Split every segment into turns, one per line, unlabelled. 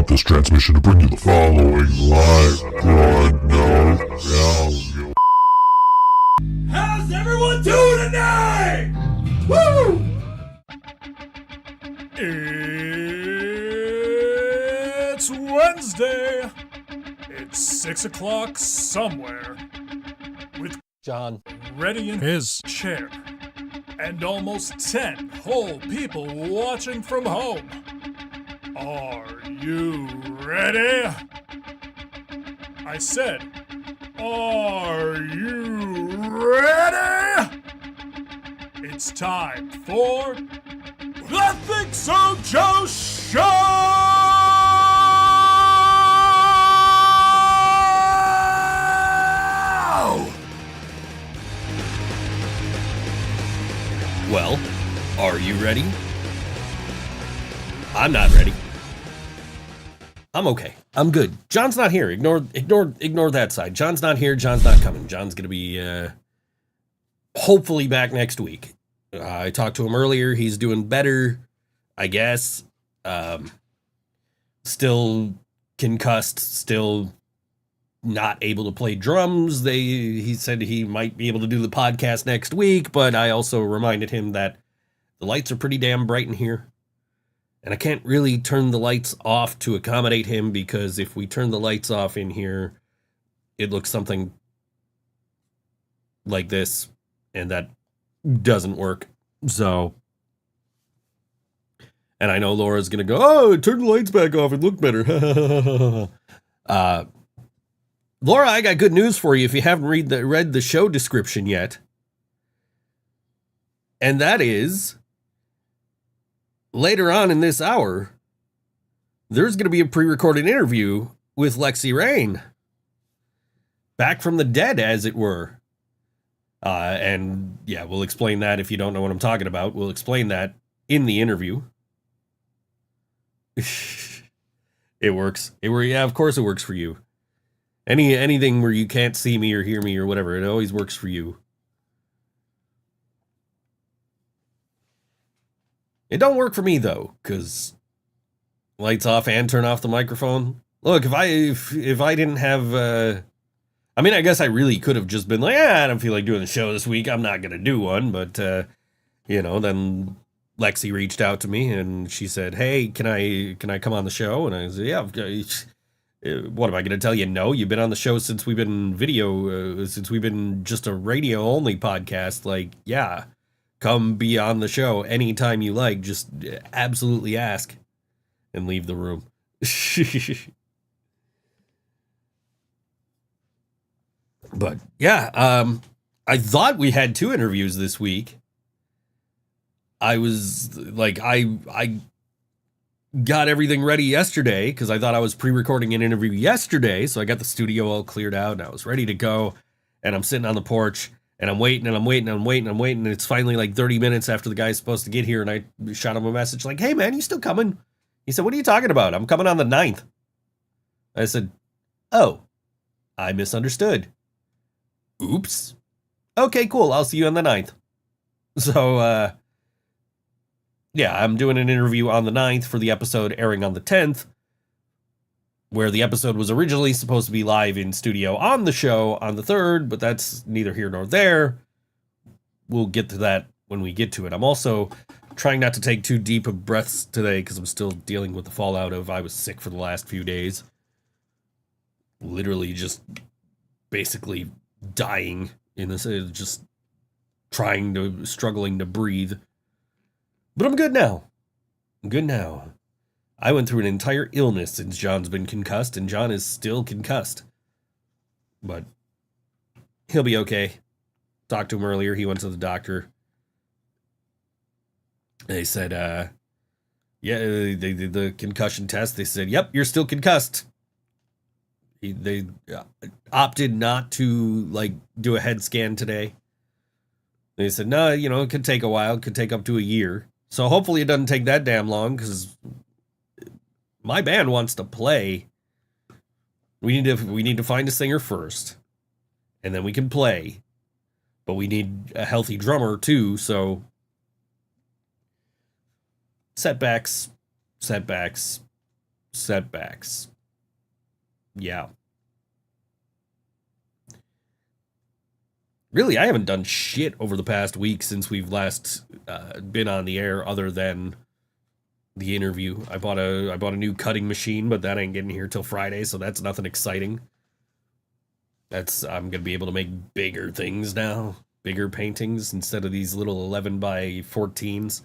this transmission to bring you the following live broadcast.
How's everyone doing tonight? Woo! It's Wednesday. It's 6 o'clock somewhere. With
John
ready in his chair. And almost 10 whole people watching from home. Are you ready? I said, are you ready? It's time for the ThinkSoJoE Show!
Well, are you ready? I'm not ready. I'm okay. I'm good. John's not here. Ignore that side. John's not here. John's not coming. John's gonna be hopefully back next week. I talked to him earlier. He's doing better, I guess. Still concussed. Still not able to play drums. He said he might be able to do the podcast next week, but I also reminded him that the lights are pretty damn bright in here. And I can't really turn the lights off to accommodate him, because if we turn the lights off in here, it looks something like this, and that doesn't work. So, and I know Laura's going to go, oh, turn the lights back off and look better. Laura, I got good news for you if you haven't read the show description yet. And that is, later on in this hour, there's going to be a pre-recorded interview with Lexxi Raine. Back from the dead, as it were. And yeah, we'll explain that if you don't know what I'm talking about. We'll explain that in the interview. It works. Yeah, of course it works for you. Anything where you can't see me or hear me or whatever, it always works for you. It don't work for me though, because lights off and turn off the microphone. Look, if I didn't have, I mean, I guess I really could have just been like, I don't feel like doing the show this week. I'm not gonna do one, but then Lexxi reached out to me and she said, hey, can I come on the show? And I said, yeah. What am I going to tell you? No, you've been on the show since we've been since we've been just a radio only podcast. Like, yeah, come be on the show anytime you like. Just absolutely ask and leave the room. But yeah, I thought we had 2 interviews this week. I was like, I got everything ready yesterday because I thought I was pre-recording an interview yesterday. So I got the studio all cleared out and I was ready to go. And I'm sitting on the porch and I'm waiting. And it's finally like 30 minutes after the guy's supposed to get here. And I shot him a message like, hey man, you still coming? He said, what are you talking about? I'm coming on the 9th. I said, oh, I misunderstood. Oops. Okay, cool. I'll see you on the 9th. So, yeah, I'm doing an interview on the 9th for the episode airing on the 10th, where the episode was originally supposed to be live in studio on the show on the 3rd, but that's neither here nor there. We'll get to that when we get to it. I'm also trying not to take too deep of breaths today because I'm still dealing with the fallout of I was sick for the last few days. Literally just basically dying in this, just struggling to breathe. But I'm good now. I went through an entire illness since John's been concussed, and John is still concussed. But he'll be okay. Talked to him earlier. He went to the doctor. They said, yeah, they did the concussion test. They said, yep, you're still concussed. They opted not to, do a head scan today. They said, no, it could take a while. It could take up to a year. So hopefully it doesn't take that damn long, because my band wants to play. We need to find a singer first, and then we can play. But we need a healthy drummer too, so setbacks. setbacks. Yeah. Really, I haven't done shit over the past week since we've last been on the air, other than the interview. I bought a new cutting machine, but that ain't getting here till Friday, so that's nothing exciting. I'm gonna be able to make bigger things now, bigger paintings instead of these little 11 by 14s.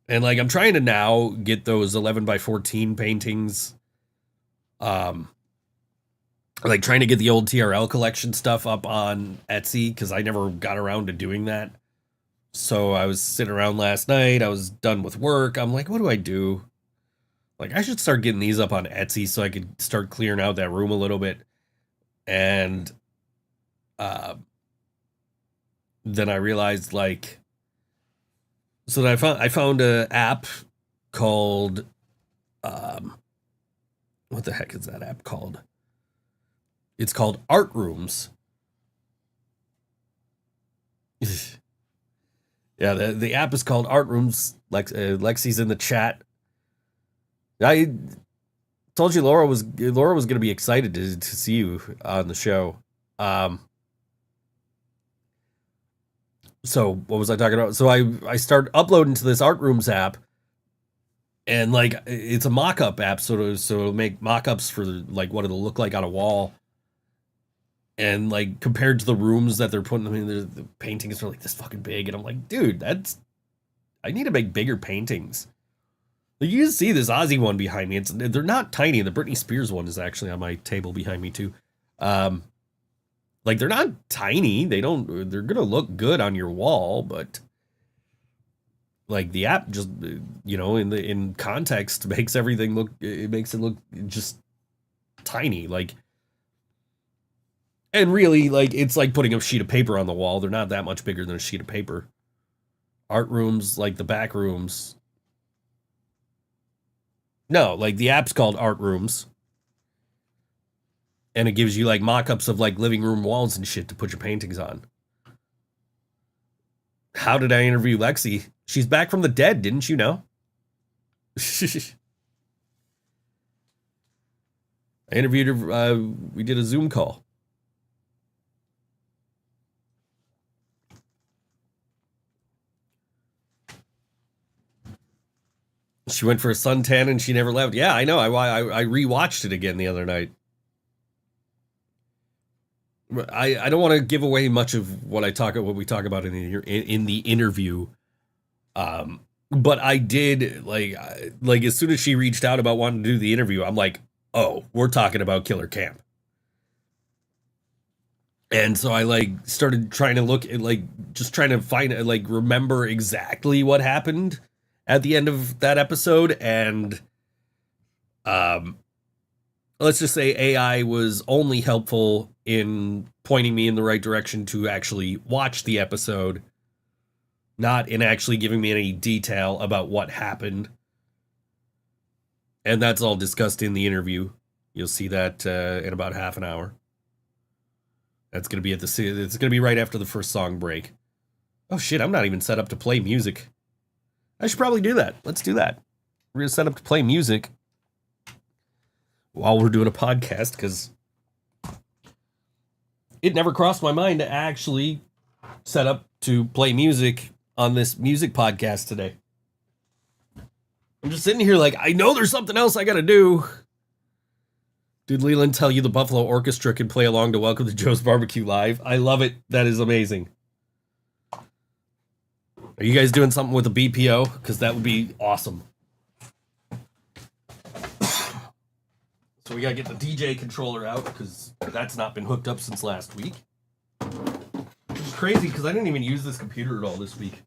And like, I'm trying to now get those 11 by 14 paintings, like trying to get the old TRL collection stuff up on Etsy, because I never got around to doing that. So I was sitting around last night, I was done with work, I'm like, what do I do? Like, I should start getting these up on Etsy so I could start clearing out that room a little bit. And then I realized, like, so that I found a app called, what the heck is that app called? It's called Art Rooms. Yeah, the app is called Art Rooms. Lexi's in the chat. I told you Laura was going to be excited to see you on the show. So what was I talking about? So I started uploading to this Art Rooms app, and like, it's a mock-up app, so it'll make mock-ups for like what it'll look like on a wall. And like, compared to the rooms that they're putting them in, the paintings are like this fucking big, and I'm like, dude, I need to make bigger paintings. Like, you can see this Aussie one behind me. They're not tiny. The Britney Spears one is actually on my table behind me too. Like, they're not tiny. They're gonna look good on your wall, but like, the app just, in context, makes everything look. It makes it look just tiny. Like, and really, like, it's like putting a sheet of paper on the wall. They're not that much bigger than a sheet of paper. Art rooms, like the back rooms. No, like, the app's called Art Rooms. And it gives you like mock-ups of like living room walls and shit to put your paintings on. How did I interview Lexxi? She's back from the dead, didn't you know? I interviewed her, we did a Zoom call. She went for a suntan and she never left. Yeah, I know. I rewatched it again the other night. I don't want to give away much of what we talk about in the interview. But I did, like as soon as she reached out about wanting to do the interview, I'm like, oh, we're talking about Killer Camp. And so I like started trying to look at, like, just trying to find, like, remember exactly what happened at the end of that episode. And let's just say AI was only helpful in pointing me in the right direction to actually watch the episode, not in actually giving me any detail about what happened. And that's all discussed in the interview. You'll see that in about half an hour. That's going to be it's going to be right after the first song break. Oh shit, I'm not even set up to play music. I should probably do that. Let's do that. We're going to set up to play music while we're doing a podcast, because it never crossed my mind to actually set up to play music on this music podcast today. I'm just sitting here like, I know there's something else I got to do. Did Leland tell you the Buffalo Orchestra can play along to Welcome to Joe's Barbecue Live? I love it. That is amazing. Are you guys doing something with a BPO? Because that would be awesome. So we gotta get the DJ controller out, because that's not been hooked up since last week. Which is crazy, because I didn't even use this computer at all this week.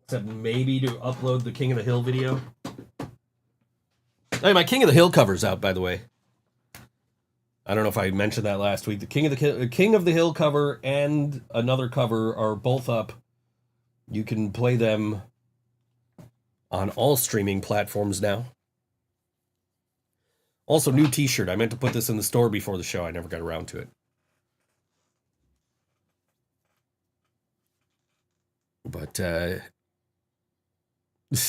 Except maybe to upload the King of the Hill video. Hey, my King of the Hill cover's out, by the way. I don't know if I mentioned that last week. The King of the Hill cover and another cover are both up. You can play them on all streaming platforms now. Also, new t-shirt. I meant to put this in the store before the show. I never got around to it. But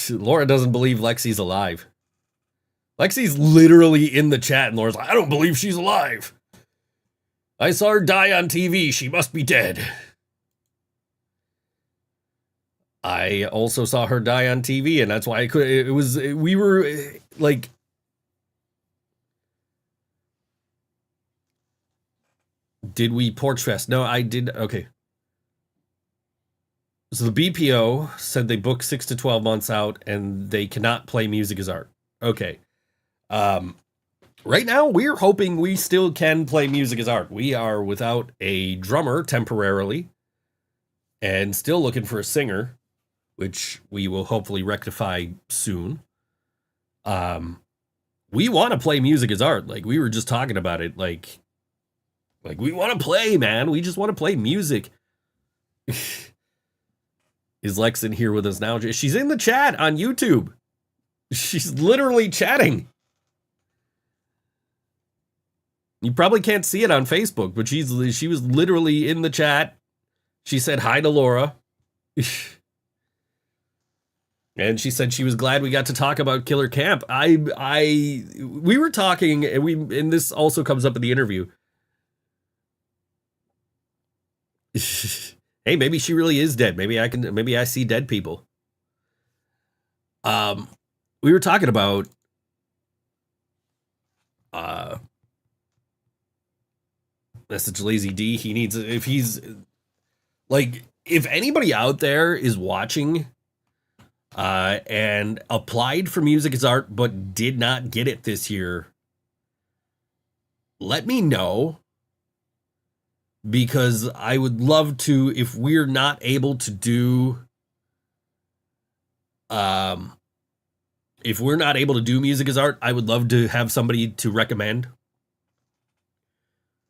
Laura doesn't believe Lexi's alive. Lexi's literally in the chat, and Laura's like, I don't believe she's alive. I saw her die on TV. She must be dead. I also saw her die on TV, and that's why we were like, did we Porch Fest? No, I did. Okay. So the BPO said they booked 6 to 12 months out, and they cannot play music as art. Okay. Right now, we're hoping we still can play music as art. We are without a drummer temporarily, and still looking for a singer, which we will hopefully rectify soon. We want to play music as art. Like, we were just talking about it. Like we want to play, man. We just want to play music. Is Lex in here with us now? She's in the chat on YouTube. She's literally chatting. You probably can't see it on Facebook, but she was literally in the chat. She said hi to Laura. And she said she was glad we got to talk about Killer Camp. We were talking, and this also comes up in the interview. Hey, maybe she really is dead. Maybe I see dead people. We were talking about message Lazy D. He needs, if anybody out there is watching and applied for music as art but did not get it this year, let me know. Because I would love to, if we're not able to do, music as art, I would love to have somebody to recommend.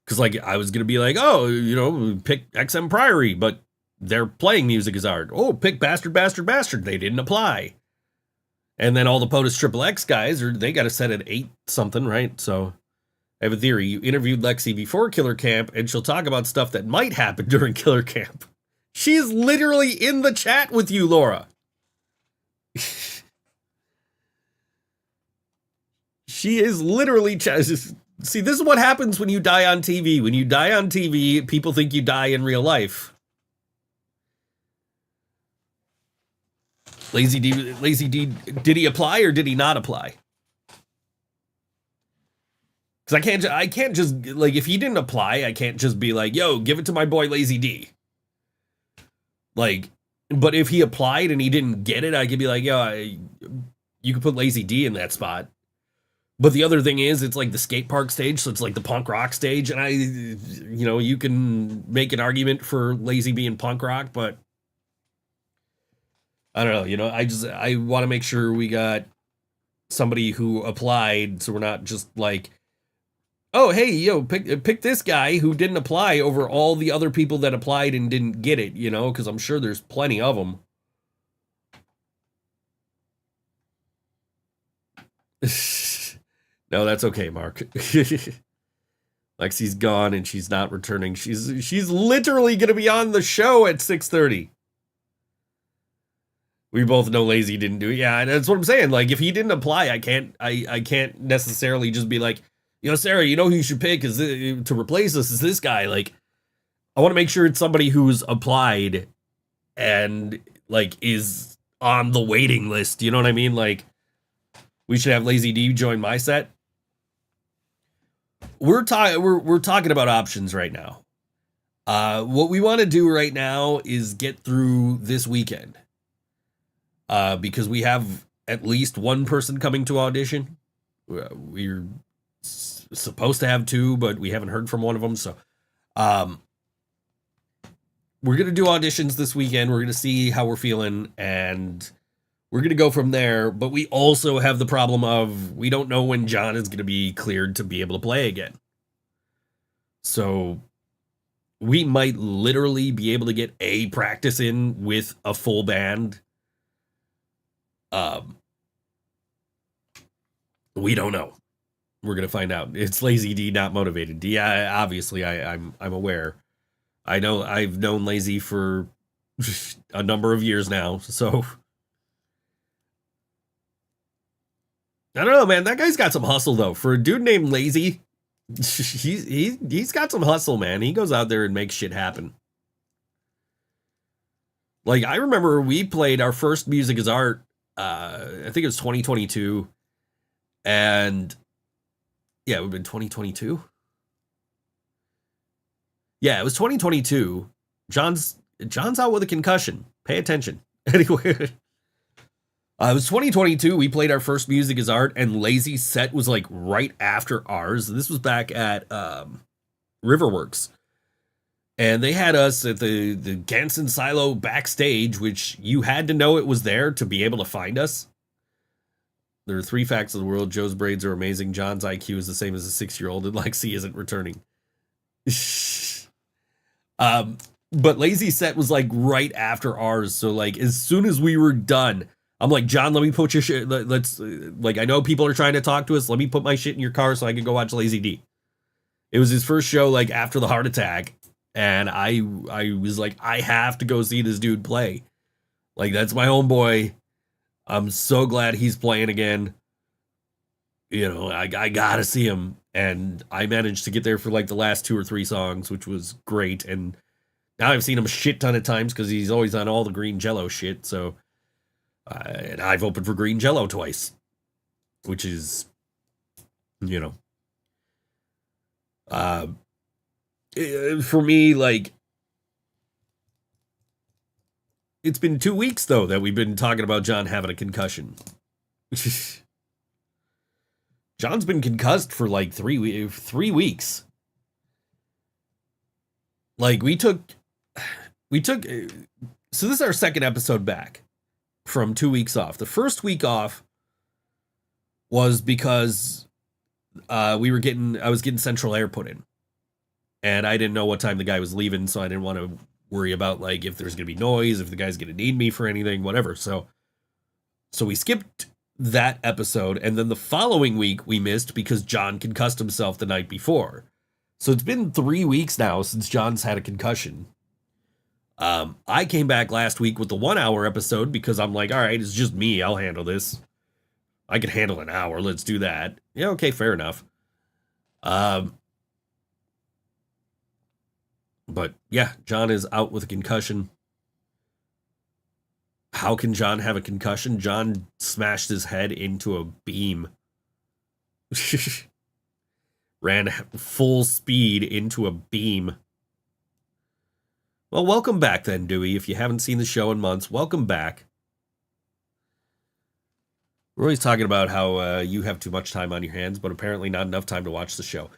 Because, I was going to be like, oh, pick XM Prairie, but they're playing music as art. Oh, pick Bastard. They didn't apply. And then all the POTUS Triple X guys, they got a set at 8 something, right? So I have a theory. You interviewed Lexi before Killer Camp, and she'll talk about stuff that might happen during Killer Camp. She's literally in the chat with you, Laura. She is literally See, this is what happens when you die on TV. When you die on TV, people think you die in real life. Lazy D, did he apply or did he not apply? Because I can't just, if he didn't apply, I can't just be like, yo, give it to my boy Lazy D. But if he applied and he didn't get it, I could be like, yo, you could put Lazy D in that spot. But the other thing is, it's the skate park stage, so it's the punk rock stage, and you can make an argument for Lazy being punk rock, but I don't know, I want to make sure we got somebody who applied, so we're not just oh, hey, yo, pick this guy who didn't apply over all the other people that applied and didn't get it, because I'm sure there's plenty of them. No, that's okay, Mark. Lexi's gone and she's not returning. She's literally going to be on the show at 6:30. We both know Lazy didn't do it. Yeah, that's what I'm saying. If he didn't apply, I can't necessarily just be like, Sarah, who you should pick to replace us is this guy. I want to make sure it's somebody who's applied and is on the waiting list. You know what I mean? We should have Lazy D join my set. We're talking about options right now. What we want to do right now is get through this weekend. Because we have at least one person coming to audition. We're supposed to have 2, but we haven't heard from one of them. So, we're going to do auditions this weekend. We're going to see how we're feeling, and we're going to go from there. But we also have the problem of we don't know when John is going to be cleared to be able to play again. So we might literally be able to get a practice in with a full band. We don't know. We're gonna find out. It's Lazy D, not Motivated D. Obviously, I'm aware. I know I've known Lazy for a number of years now, so I don't know, man. That guy's got some hustle though. For a dude named Lazy, he's got some hustle, man. He goes out there and makes shit happen. Like, I remember we played our first Music is Art, I think it was 2022. And yeah, it would have been 2022. Yeah, it was 2022. John's out with a concussion. Pay attention. Anyway, it was 2022. We played our first Music is Art, and Lazy's set was like right after ours. This was back at Riverworks. And they had us at the Ganson Silo backstage, which you had to know it was there to be able to find us. There are 3 facts of the world. Joe's braids are amazing. John's IQ is the same as a 6-year-old, and Lexxi isn't returning. But Lazy's set was like right after ours. So like as soon as we were done, I'm like, John, let me put your shit. Let's like, I know people are trying to talk to us. Let me put my shit in your car so I can go watch Lazy D. It was his first show like after the heart attack. And I was like, I have to go see this dude play. Like, that's my homeboy. I'm so glad he's playing again. You know, I gotta see him. And I managed to get there for like the last 2 or 3 songs, which was great. And now I've seen him a shit ton of times because he's always on all the Green Jello shit. So, and I've opened for Green Jello twice, which is, you know, for me, like, it's been 2 weeks though that we've been talking about John having a concussion. John's been concussed for like 3 weeks. Like we took, so this is our second episode back from 2 weeks off. The first week off was because I was getting central air put in. And I didn't know what time the guy was leaving, so I didn't want to worry about like if there's gonna be noise, if the guy's gonna need me for anything, whatever. So we skipped that episode, and then the following week we missed because John concussed himself the night before. So it's been 3 weeks now since John's had a concussion. I came back last week with the 1 hour episode because I'm like, all right, it's just me, I'll handle this. I can handle an hour, let's do that. Yeah, okay, fair enough. But yeah, John is out with a concussion. How can John have a concussion? John smashed his head into a beam. Ran full speed into a beam. Well, welcome back then, Dewey. If you haven't seen the show in months, welcome back. We're always talking about how you have too much time on your hands, but apparently not enough time to watch the show.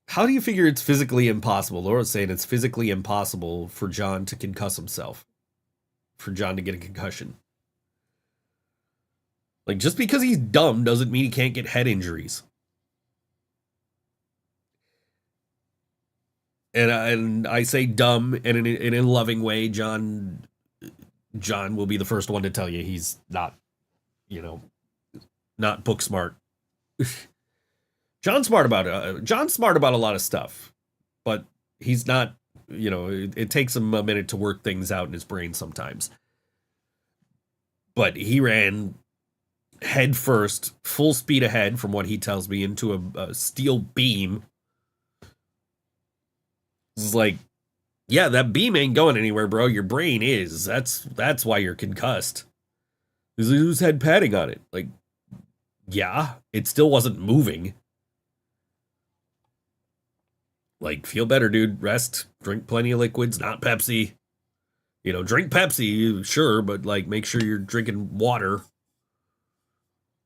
How do you figure it's physically impossible? Laura's saying it's physically impossible for John to concuss himself. For John to get a concussion. Like, just because he's dumb doesn't mean he can't get head injuries. And I say dumb in a loving way. John will be the first one to tell you he's not, not book smart. John's smart about a lot of stuff, but he's not, it takes him a minute to work things out in his brain sometimes. But he ran head first, full speed ahead from what he tells me, into a steel beam. It's like, yeah, that beam ain't going anywhere, bro. Your brain is. That's why you're concussed. Who's head padding on it? Like, yeah, it still wasn't moving. Like, feel better, dude. Rest. Drink plenty of liquids, not Pepsi. Drink Pepsi, sure, but, like, make sure you're drinking water.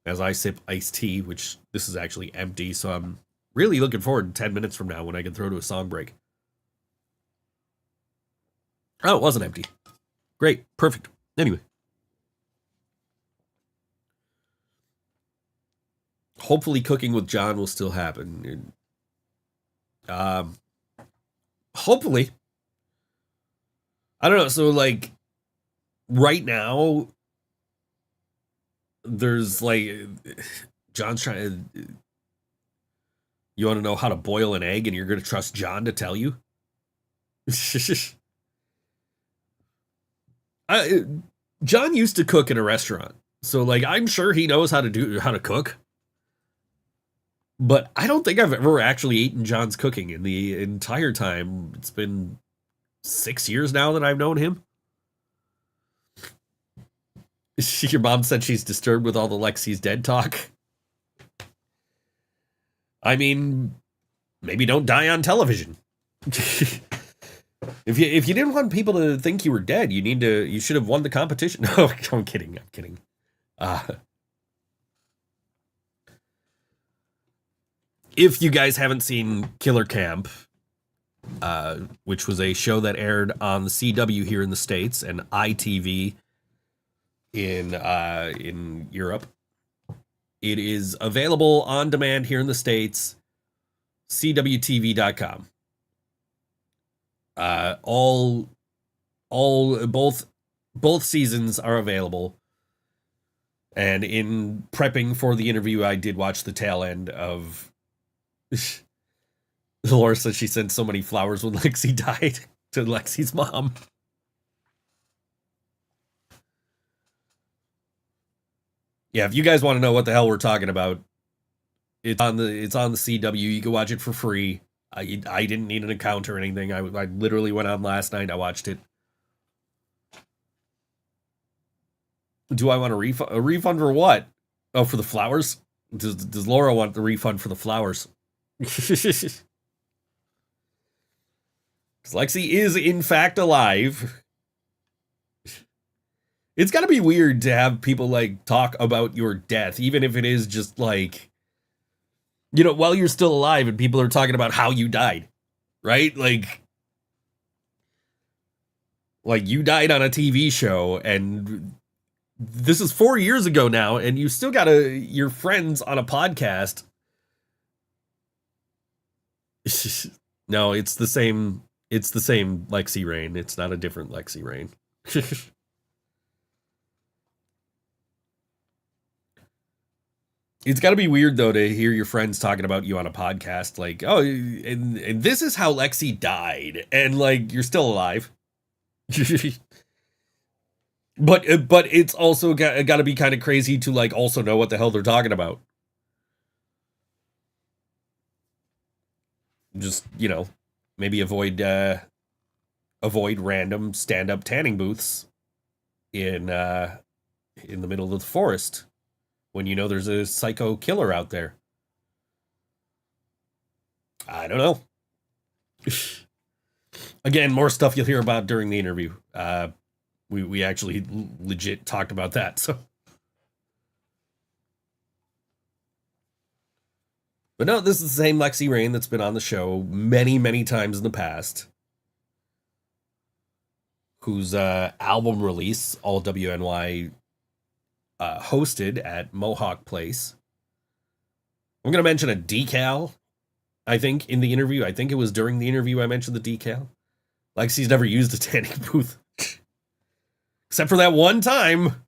As I sip iced tea, which this is actually empty, so I'm really looking forward to 10 minutes from now when I can throw to a song break. Oh, it wasn't empty. Great. Perfect. Anyway. Hopefully cooking with John will still happen. Hopefully. I don't know. So, like, right now, there's, like, John's trying to... You want to know how to boil an egg and you're going to trust John to tell you? John used to cook in a restaurant, so like I'm sure he knows how to cook. But I don't think I've ever actually eaten John's cooking in the entire time. It's been 6 years now that I've known him. Your mom said she's disturbed with all the Lexi's dead talk. I mean, maybe don't die on television. If you didn't want people to think you were dead, you should have won the competition. No, I'm kidding. If you guys haven't seen Killer Camp, which was a show that aired on the CW here in the States and ITV in Europe, it is available on demand here in the States, cwtv.com. Both seasons are available. And in prepping for the interview, I did watch the tail end of Laura said she sent so many flowers when Lexi died to Lexi's mom. Yeah, if you guys want to know what the hell we're talking about, it's on the CW. You can watch it for free. I didn't need an account or anything. I literally went on last night. I watched it. Do I want a refund? A refund for what? Oh, for the flowers? Does Laura want the refund for the flowers? Because Lexi is in fact alive. It's got to be weird to have people like talk about your death, even if it is just like, you know, while you're still alive and people are talking about how you died, right? Like you died on a TV show, and this is 4 years ago now, and you still got your friends on a podcast. No, it's the same Lexxi Raine. It's not a different Lexxi Raine. It's got to be weird, though, to hear your friends talking about you on a podcast. Like, oh, and this is how Lexi died. And, like, you're still alive. But it's also got to be kind of crazy to, like, also know what the hell they're talking about. Just, you know, maybe avoid random stand-up tanning booths in the middle of the forest when you know there's a psycho killer out there. I don't know. Again, more stuff you'll hear about during the interview. We actually legit talked about that, so. But no, this is the same Lexxi Raine that's been on the show many, many times in the past. Whose album release, all WNY, hosted at Mohawk Place. I'm going to mention a decal, I think, in the interview. I think it was during the interview I mentioned the decal. Lexi's never used a tanning booth. Except for that one time.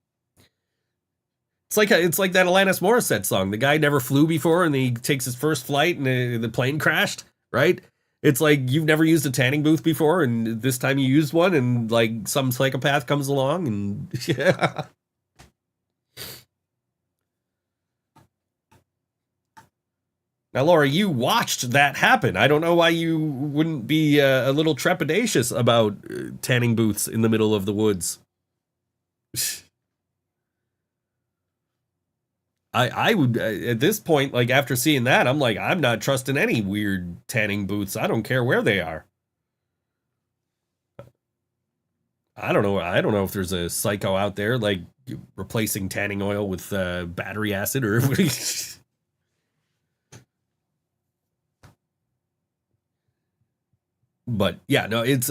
It's like that Alanis Morissette song. The guy never flew before, and he takes his first flight, and the plane crashed, right? It's like you've never used a tanning booth before, and this time you used one, and like some psychopath comes along, and yeah. Now, Laura, you watched that happen. I don't know why you wouldn't be a little trepidatious about tanning booths in the middle of the woods. I would, at this point, like after seeing that, I'm like, I'm not trusting any weird tanning booths. I don't care where they are. I don't know. I don't know if there's a psycho out there like replacing tanning oil with battery acid or. But yeah, no, it's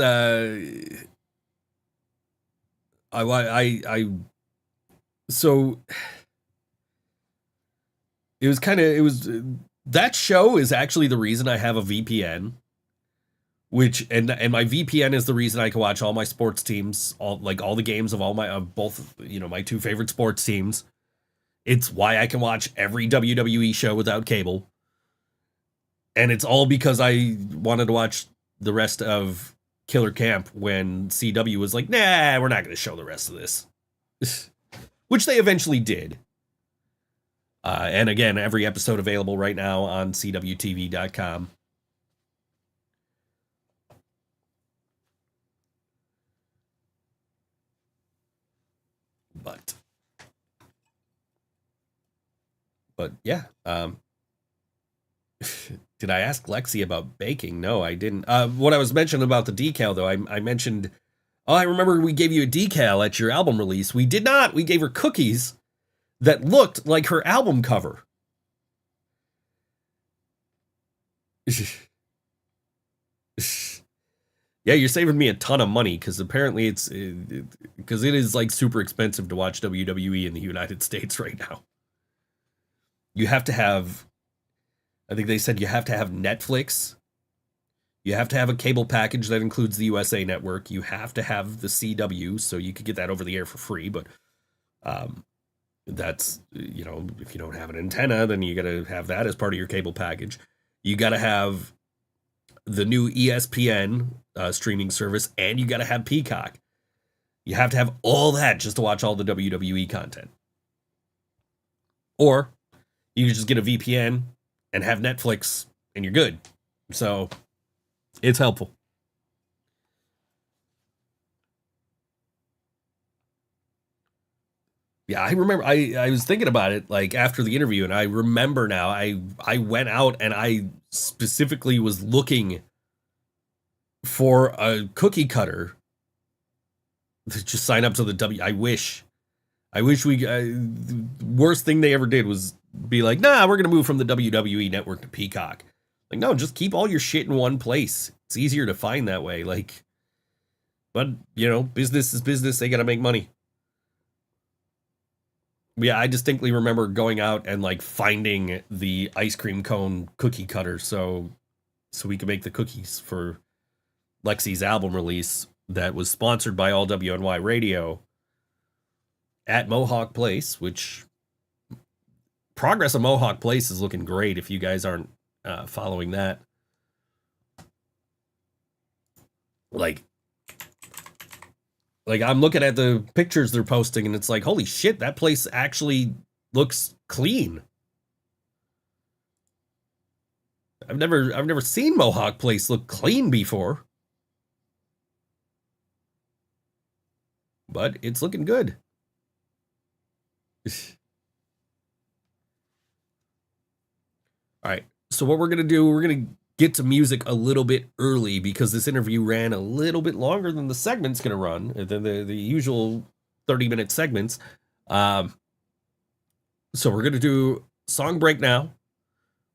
so that show is actually the reason I have a VPN, which and my VPN is the reason I can watch all my sports teams, all the games of all my both, you know, my two favorite sports teams. It's why I can watch every WWE show without cable. And it's all because I wanted to watch the rest of killer camp when CW was like, nah, we're not going to show the rest of this. Which they eventually did. And again, every episode available right now on CWTV.com. But yeah, did I ask Lexxi about baking? No, I didn't. What I was mentioning about the decal, though, I mentioned, I remember we gave you a decal at your album release. We did not. We gave her cookies that looked like her album cover. Yeah, you're saving me a ton of money because apparently because it is like super expensive to watch WWE in the United States right now. You have to have, I think they said you have to have Netflix. You have to have a cable package that includes the USA Network. You have to have the CW, so you could get that over the air for free. But that's, you know, if you don't have an antenna, then you got to have that as part of your cable package. You got to have the new ESPN streaming service, and you got to have Peacock. You have to have all that just to watch all the WWE content. Or you can just get a VPN and have Netflix, and you're good. So it's helpful. Yeah, I remember I was thinking about it like after the interview, and I remember now I went out and I specifically was looking for a cookie cutter to just sign up to the W. I wish we the worst thing they ever did was be like, nah, we're gonna move from the WWE network to Peacock. Like, no, just keep all your shit in one place. It's easier to find that way. Like, but you know, business is business. They gotta make money. Yeah, I distinctly remember going out and like finding the ice cream cone cookie cutter so we could make the cookies for Lexxi's album release that was sponsored by All WNY Radio at Mohawk Place, which progress of Mohawk Place is looking great if you guys aren't following that. Like I'm looking at the pictures they're posting and it's like, holy shit, that place actually looks clean. I've never seen Mohawk Place look clean before. But it's looking good. All right. So what we're going to do, we're going to get to music a little bit early because this interview ran a little bit longer than the segment's going to run, than the usual 30-minute segments. So we're going to do song break now.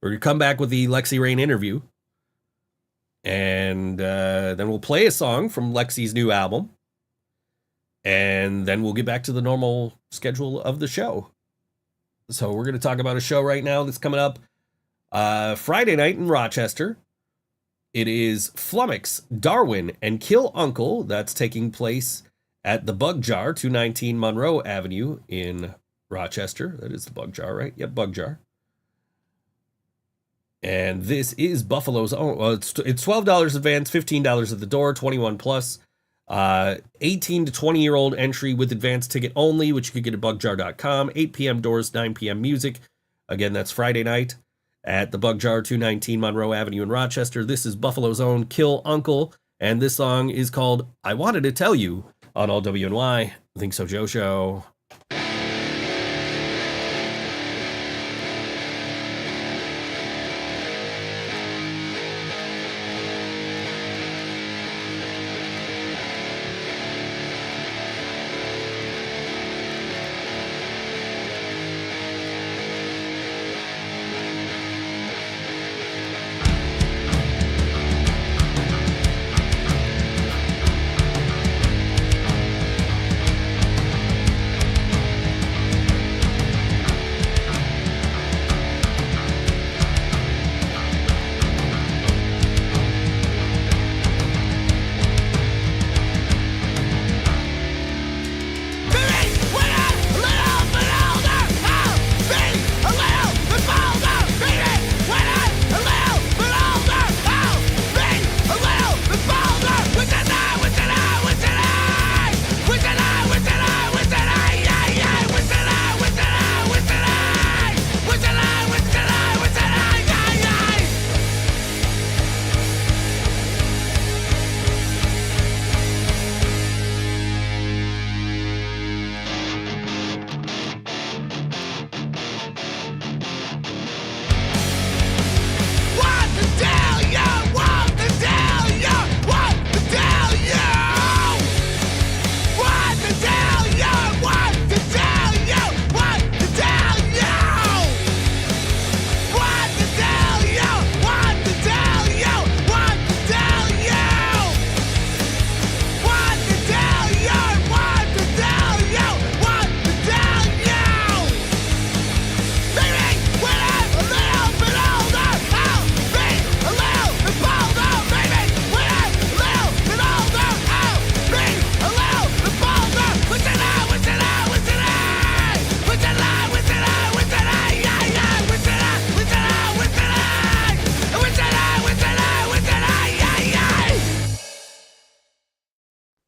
We're going to come back with the Lexxi Raine interview. And then we'll play a song from Lexxi's new album. And then we'll get back to the normal schedule of the show. So we're going to talk about a show right now that's coming up Friday night in Rochester. It is Flummox, Darwin, and Kill Uncle. That's taking place at the Bug Jar, 219 Monroe Avenue in Rochester. That is the Bug Jar, right? Yep, Bug Jar. And this is Buffalo's own. It's $12 advance, $15 at the door, 21 plus. 18 to 20-year-old entry with advance ticket only, which you could get at bugjar.com. 8 p.m. doors, 9 p.m. music. Again, that's Friday night at the Bug Jar, 219 Monroe Avenue in Rochester. This is Buffalo's own Kill Uncle, and this song is called I Wanted to Tell You on All WNY. ThinkSoJoE Show.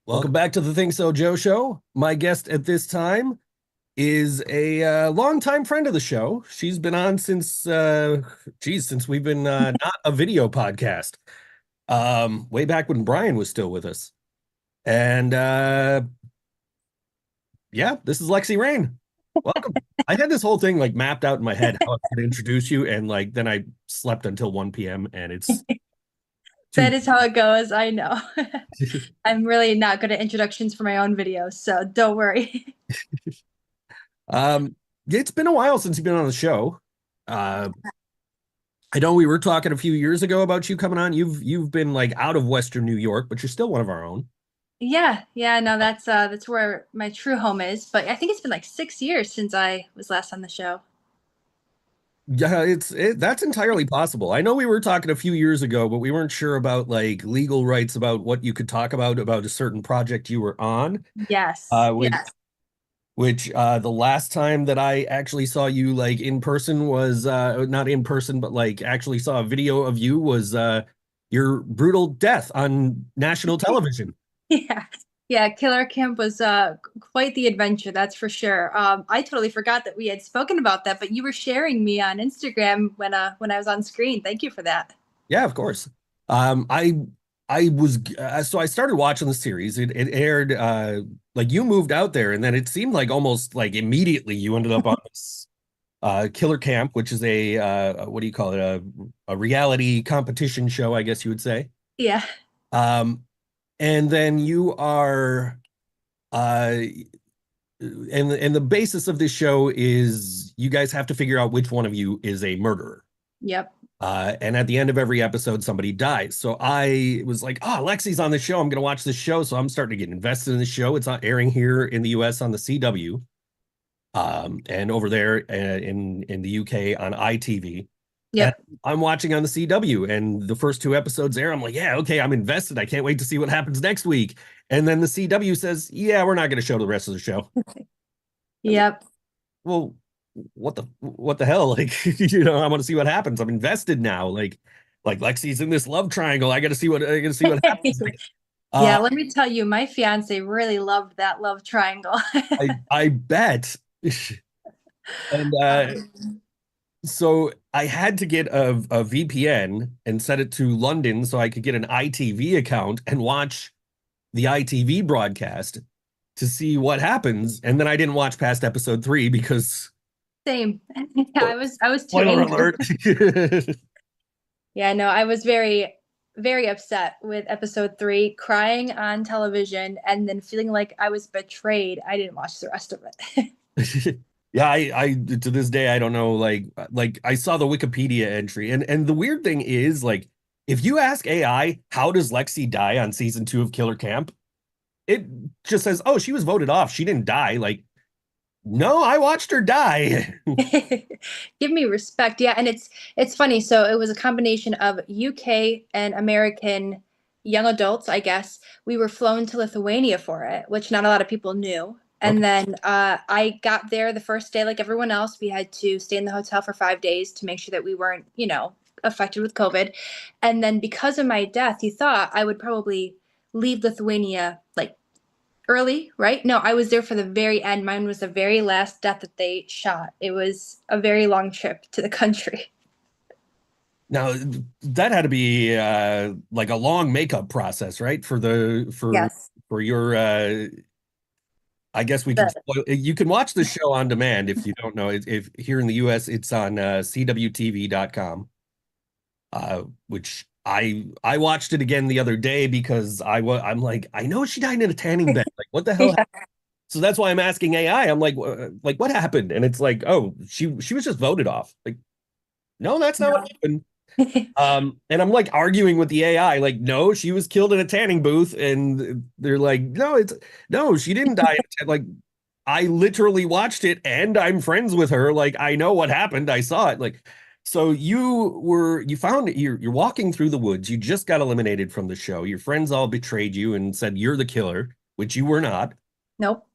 Welcome back to the ThinkSoJoE show. My guest at this time is a longtime friend of the show. She's been on since, since we've been not a video podcast, way back when Brian was still with us. And yeah, this is Lexxi Raine. Welcome. I had this whole thing like mapped out in my head how I was going to introduce you, and like then I slept until 1 p.m. and it's
That is how it goes. I know. I'm really not good at introductions for my own videos, so don't worry.
It's been a while since you've been on the show. I know we were talking a few years ago about you coming on. You've been like out of Western New York, but you're still one of our own.
Yeah, no, that's where my true home is. But I think it's been like 6 years since I was last on the show.
Yeah, that's entirely possible. I know we were talking a few years ago, but we weren't sure about like legal rights about what you could talk about a certain project you were on.
Yes.
Yes. Which the last time that I actually saw you like in person was not in person, but like actually saw a video of you was your brutal death on national television.
Yeah, Killer Camp was quite the adventure, that's for sure. I totally forgot that we had spoken about that, but you were sharing me on Instagram when I was on screen. Thank you for that.
Yeah, of course. I was so I started watching the series. It aired like you moved out there, and then it seemed like almost like immediately you ended up on this Killer Camp, which is a what do you call it, a reality competition show, I guess you would say.
Yeah.
And then you are and the basis of this show is you guys have to figure out which one of you is a murderer.
Yep.
And at the end of every episode, somebody dies. So I was like, oh, Lexi's on the show. I'm going to watch this show. So I'm starting to get invested in the show. It's not airing here in the US on the CW. And over there in the UK on ITV.
Yeah,
I'm watching on the CW, and the first 2 episodes there, I'm like, yeah, okay, I'm invested. I can't wait to see what happens next week. And then the CW says, yeah, we're not going to show the rest of the show.
Yep.
Well, what the hell? Like, I want to see what happens. I'm invested now. Like Lexi's in this love triangle. I got to see what happens.
Yeah, let me tell you, my fiance really loved that love triangle.
I bet. And so I had to get a VPN and set it to London so I could get an ITV account and watch the ITV broadcast to see what happens. And then I didn't watch past episode 3 because
same. Yeah, I was too
spoiler
angry.
alert.
Yeah, no, I was very, very upset with episode 3, crying on television and then feeling like I was betrayed. I didn't watch the rest of it.
Yeah, I to this day I don't know, like I saw the Wikipedia entry, and the weird thing is, like, if you ask AI how does Lexxi die on season 2 of Killer Camp, it just says, oh, she was voted off, she didn't die. Like, no, I watched her die.
Give me respect. Yeah, and it's funny. So it was a combination of UK and American young adults, I guess. We were flown to Lithuania for it, which not a lot of people knew. And then I got there the first day, like everyone else. We had to stay in the hotel for 5 days to make sure that we weren't, affected with COVID. And then because of my death, you thought I would probably leave Lithuania like early, right? No, I was there for the very end. Mine was the very last death that they shot. It was a very long trip to the country.
Now that had to be like a long makeup process, right?
Yes.
For your I guess we can spoil. You can watch the show on demand if you don't know. If here in the US, it's on CWTV.com, which I watched it again the other day because I'm like, I know she died in a tanning bed. Like, what the hell?
Yeah.
So that's why I'm asking AI. I'm like what happened? And it's like, oh, she was just voted off. Like, no, that's not what happened. And I'm like arguing with the AI, like, no, she was killed in a tanning booth, and they're like, no, she didn't die. Like, I literally watched it, and I'm friends with her. Like, I know what happened. I saw it. Like, so you're walking through the woods. You just got eliminated from the show. Your friends all betrayed you and said you're the killer, which you were not.
Nope.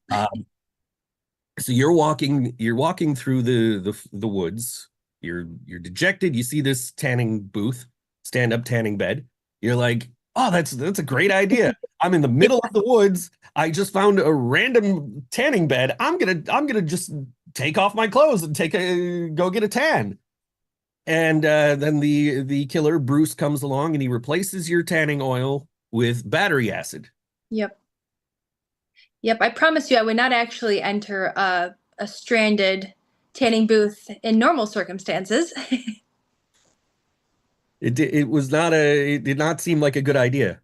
So you're walking through the woods. You're dejected. You see this tanning booth, stand-up tanning bed. You're like, oh, that's a great idea. I'm in the middle of the woods. I just found a random tanning bed. I'm gonna just take off my clothes and go get a tan. And then the killer Bruce comes along and he replaces your tanning oil with battery acid.
Yep. Yep. I promise you, I would not actually enter a stranded tanning booth in normal circumstances.
It did not seem like a good idea.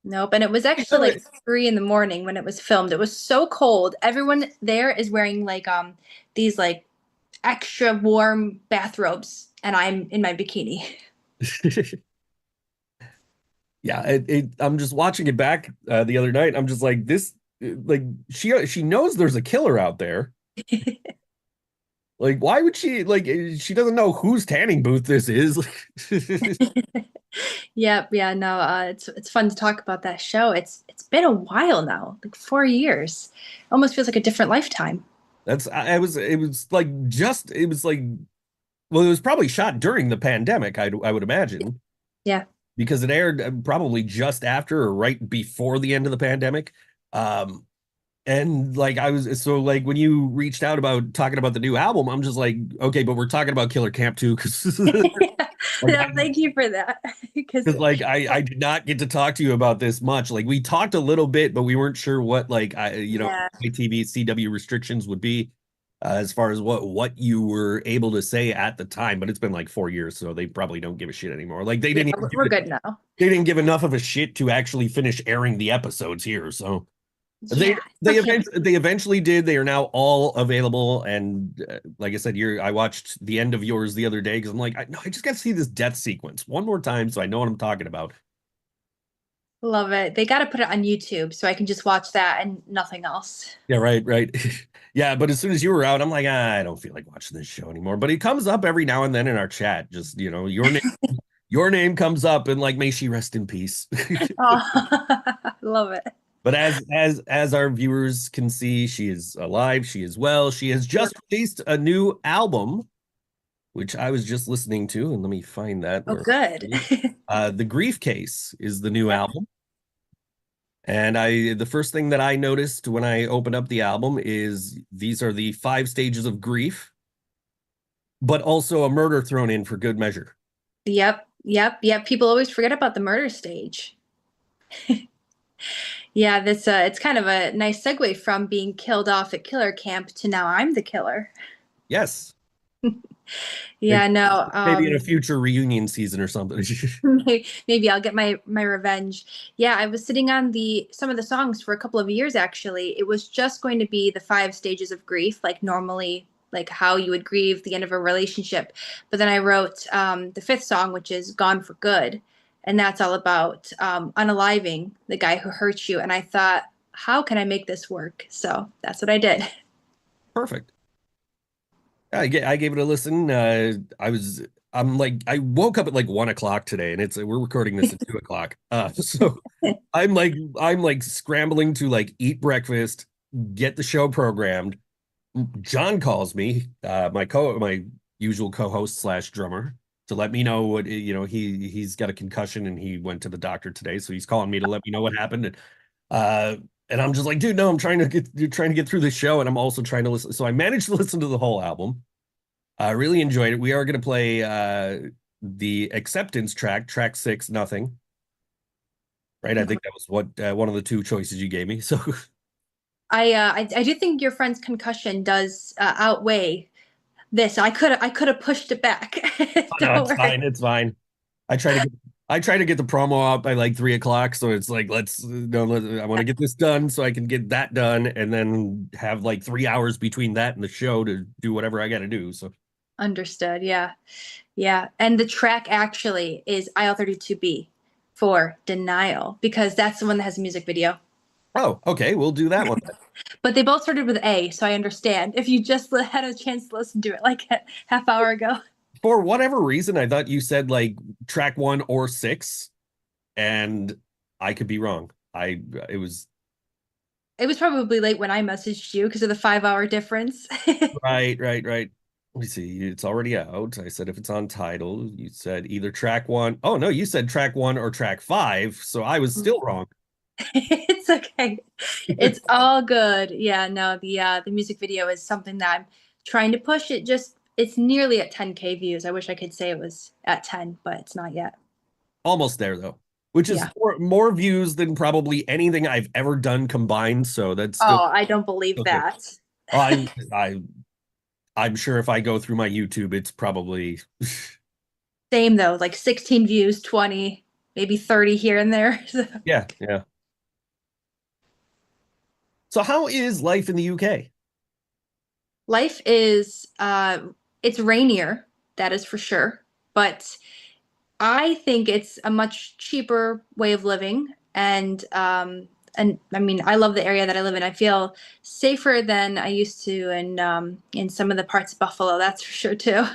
Nope. And it was actually like 3 in the morning when it was filmed. It was so cold. Everyone there is wearing like these like extra warm bathrobes, and I'm in my bikini.
Yeah, I'm just watching it back the other night. I'm just like this, like she knows there's a killer out there. Like, why would she like? She doesn't know whose tanning booth this is.
Yep. Yeah. No. It's fun to talk about that show. It's been a while now, like 4 years. Almost feels like a different lifetime.
It was like just it was like well, it was probably shot during the pandemic. I would imagine.
Yeah.
Because it aired probably just after or right before the end of the pandemic. And like I was so like when you reached out about talking about the new album, I'm just like, okay, but we're talking about Killer Camp 2 because like,
No, thank you for that. Because
like I did not get to talk to you about this much. Like we talked a little bit, but we weren't sure what like ITV CW restrictions would be as far as what you were able to say at the time. But it's been like 4 years, so they probably don't give a shit anymore. Like they didn't.
we're good now.
They didn't give enough of a shit to actually finish airing the episodes here. So
Yeah,
they eventually did. They are now all available. And like I said, I watched the end of yours the other day because I'm like, I just got to see this death sequence one more time so I know what I'm talking about.
love it. They got to put it on YouTube so I can just watch that and nothing else.
Yeah, right. Yeah, but as soon as you were out, I'm like, I don't feel like watching this show anymore. But it comes up every now and then in our chat. Just your name comes up, and like, may she rest in peace.
Oh, love it.
But as our viewers can see, she is alive. She is well. She has just released a new album, which I was just listening to, and let me find that.
Oh, good.
The Grief Case is the new album. And the first thing that I noticed when I opened up the album is these are the 5 stages of grief, but also a murder thrown in for good measure.
Yep. People always forget about the murder stage. Yeah, this it's kind of a nice segue from being killed off at killer camp to now I'm the killer.
Yes.
Yeah, no.
Maybe in a future reunion season or something.
Maybe I'll get my revenge. Yeah, I was sitting on some of the songs for a couple of years actually. It was just going to be the 5 stages of grief, like normally, like how you would grieve the end of a relationship. But then I wrote the 5th song, which is Gone for Good. And that's all about unaliving the guy who hurt you. And I thought, how can I make this work? So that's what I did.
Perfect. I gave it a listen. I woke up at like 1 o'clock today, and we're recording this at 2 o'clock. So I'm like scrambling to like eat breakfast, get the show programmed. John calls me, my usual co-host / drummer, to let me know what he's got a concussion and he went to the doctor today, so he's calling me to let me know what happened. And I'm just like, dude, no, I'm trying to get through the show, and I'm also trying to listen. So I managed to listen to the whole album. I really enjoyed it. We are going to play the acceptance track 6, Nothing. Right? I think that was what one of the 2 choices you gave me. So
I do think your friend's concussion does outweigh this. I could have pushed it back.
No, it's fine. It's fine. I try to get the promo out by like 3 o'clock. So it's like, I want to get this done so I can get that done and then have like 3 hours between that and the show to do whatever I got to do. So
understood. Yeah. And the track actually is IL-32B for Denial, because that's the one that has a music video.
Oh, okay. We'll do that one.
But they both started with A, so I understand. If you just had a chance to listen to it like a half hour ago.
For whatever reason, I thought you said like track 1 or 6, and I could be wrong. It was
probably late when I messaged you because of the 5-hour difference.
Right. Let me see. It's already out. I said if it's on Tidal. You said either track 1. Oh no, you said track 1 or track 5. So I was still wrong.
It's okay. It's all good. Yeah, no, the music video is something that I'm trying to push. It's nearly at 10K views. I wish I could say it was at 10, but it's not yet.
Almost there though, which is
Yeah.
more views than probably anything I've ever done combined. So that's still
Oh, I don't believe
okay.
that.
I'm sure if I go through my YouTube, it's probably
Same though, like 16 views, 20, maybe 30 here and there.
yeah, yeah. So how is life in the UK?
Life is it's rainier, that is for sure. But I think it's a much cheaper way of living, and I mean I love the area that I live in. I feel safer than I used to in some of the parts of Buffalo, that's for sure too.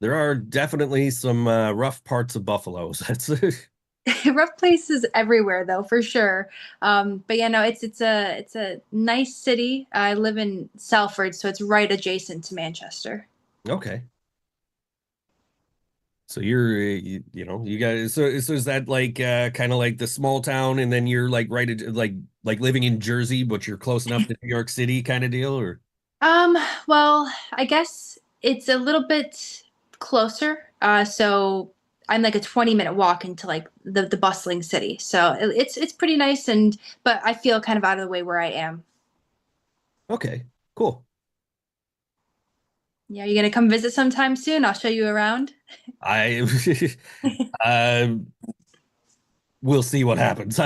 There are definitely some rough parts of Buffalo. That's
Rough places everywhere though, for sure. But yeah, no, it's a nice city. I live in Salford, so it's right adjacent to Manchester.
okay. So you guys. So is that like kind of like the small town, and then you're like like living in Jersey, but you're close enough to New York City kind of deal, or
Um, well, I guess it's a little bit closer. So I'm like a 20-minute walk into like the bustling city. So it's pretty nice, and but I feel kind of out of the way where I am.
okay, cool.
Yeah, you gonna come visit sometime soon? I'll show you around.
I um we'll see what happens.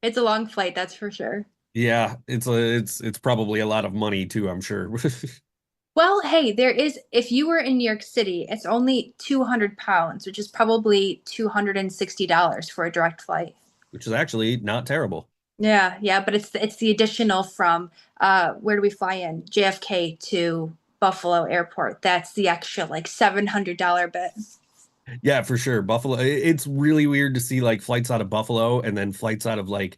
It's a long flight, that's for sure.
Yeah, it's probably a lot of money too, I'm sure.
Well, hey, there is, if you were in New York City, it's only 200 pounds, which is probably $260 for a direct flight.
Which is actually not terrible.
Yeah, yeah, but it's the additional from where do we fly in? JFK to Buffalo Airport. That's the extra like $700 bit.
Yeah, for sure. Buffalo, it's really weird to see like flights out of Buffalo and then flights out of like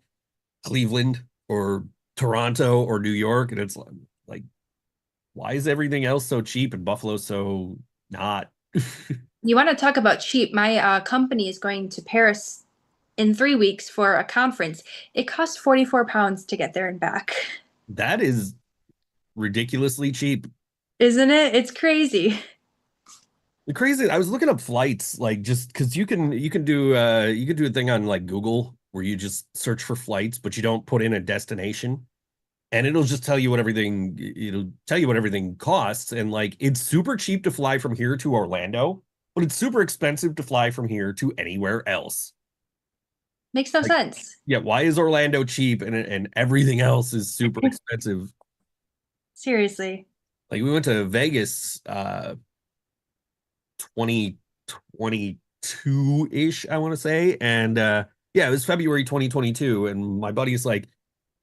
Cleveland or Toronto or New York, and it's like why is everything else so cheap and Buffalo so not?
You want to talk about cheap? My company is going to Paris in 3 weeks for a conference. It costs 44 pounds to get there and back.
That is ridiculously cheap.
Isn't it? It's crazy.
The crazy, I was looking up flights, like just because you can do a thing on like Google where you just search for flights, but you don't put in a destination, and it'll just tell you what everything costs. And like it's super cheap to fly from here to Orlando, but it's super expensive to fly from here to anywhere else.
Makes no
Like,
sense.
yeah, why is Orlando cheap and everything else is super expensive?
Seriously.
Like we went to Vegas 2022-ish, I want to say. And yeah, it was February 2022. And my buddy's like,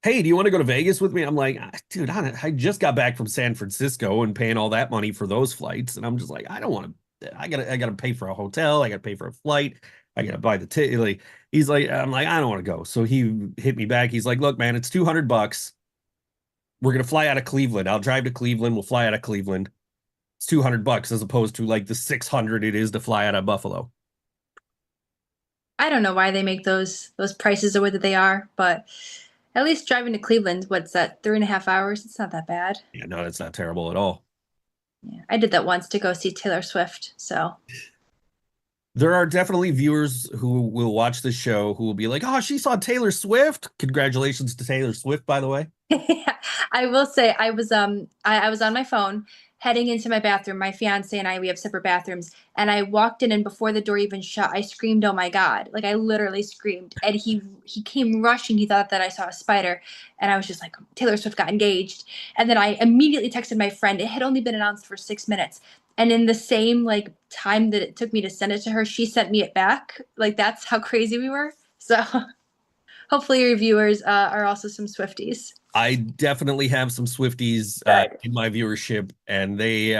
hey, do you want to go to Vegas with me? I'm like, dude, I just got back from San Francisco and paying all that money for those flights. And I'm just like, I don't want to, I gotta pay for a hotel. I gotta pay for a flight. I gotta buy the ticket. Like, he's like, I'm like, I don't want to go. So he hit me back. He's like, look, man, it's $200. We're gonna fly out of Cleveland. I'll drive to Cleveland. We'll fly out of Cleveland. It's $200 as opposed to like the 600 it is to fly out of Buffalo.
I don't know why they make those prices the way that they are, but at least driving to Cleveland, what's that, 3.5 hours? It's not that bad.
Yeah, no, that's not terrible at all.
Yeah, I did that once to go see Taylor Swift. So
There are definitely viewers who will watch this show who will be like, "Oh, she saw Taylor Swift." Congratulations to Taylor Swift, by the way.
I will say I was on my phone heading into my bathroom. My fiance and I, we have separate bathrooms, and I walked in, and before the door even shut, I screamed, "Oh my God." Like I literally screamed. And he came rushing. He thought that I saw a spider, and I was just like, Taylor Swift got engaged. And then I immediately texted my friend. It had only been announced for 6 minutes. And in the same like time that it took me to send it to her, she sent me it back. Like that's how crazy we were. So hopefully your viewers are also some Swifties.
I definitely have some Swifties
Good.
in my viewership, and they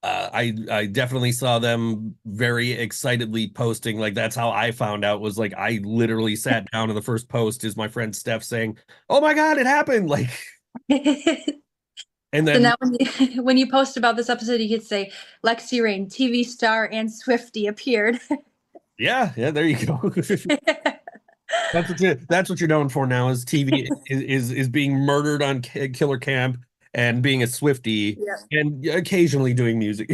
I definitely saw them very excitedly posting. Like that's how I found out, was like I literally sat down and the first post is my friend Steph saying, "Oh my God, it happened!" Like, and
So
then
now when you post about this episode, you could say Lexxi Raine, TV star and Swiftie appeared.
yeah, there you go. That's what you're known for now is TV is being murdered on Killer Camp and being a Swiftie
Yeah.
and occasionally doing music.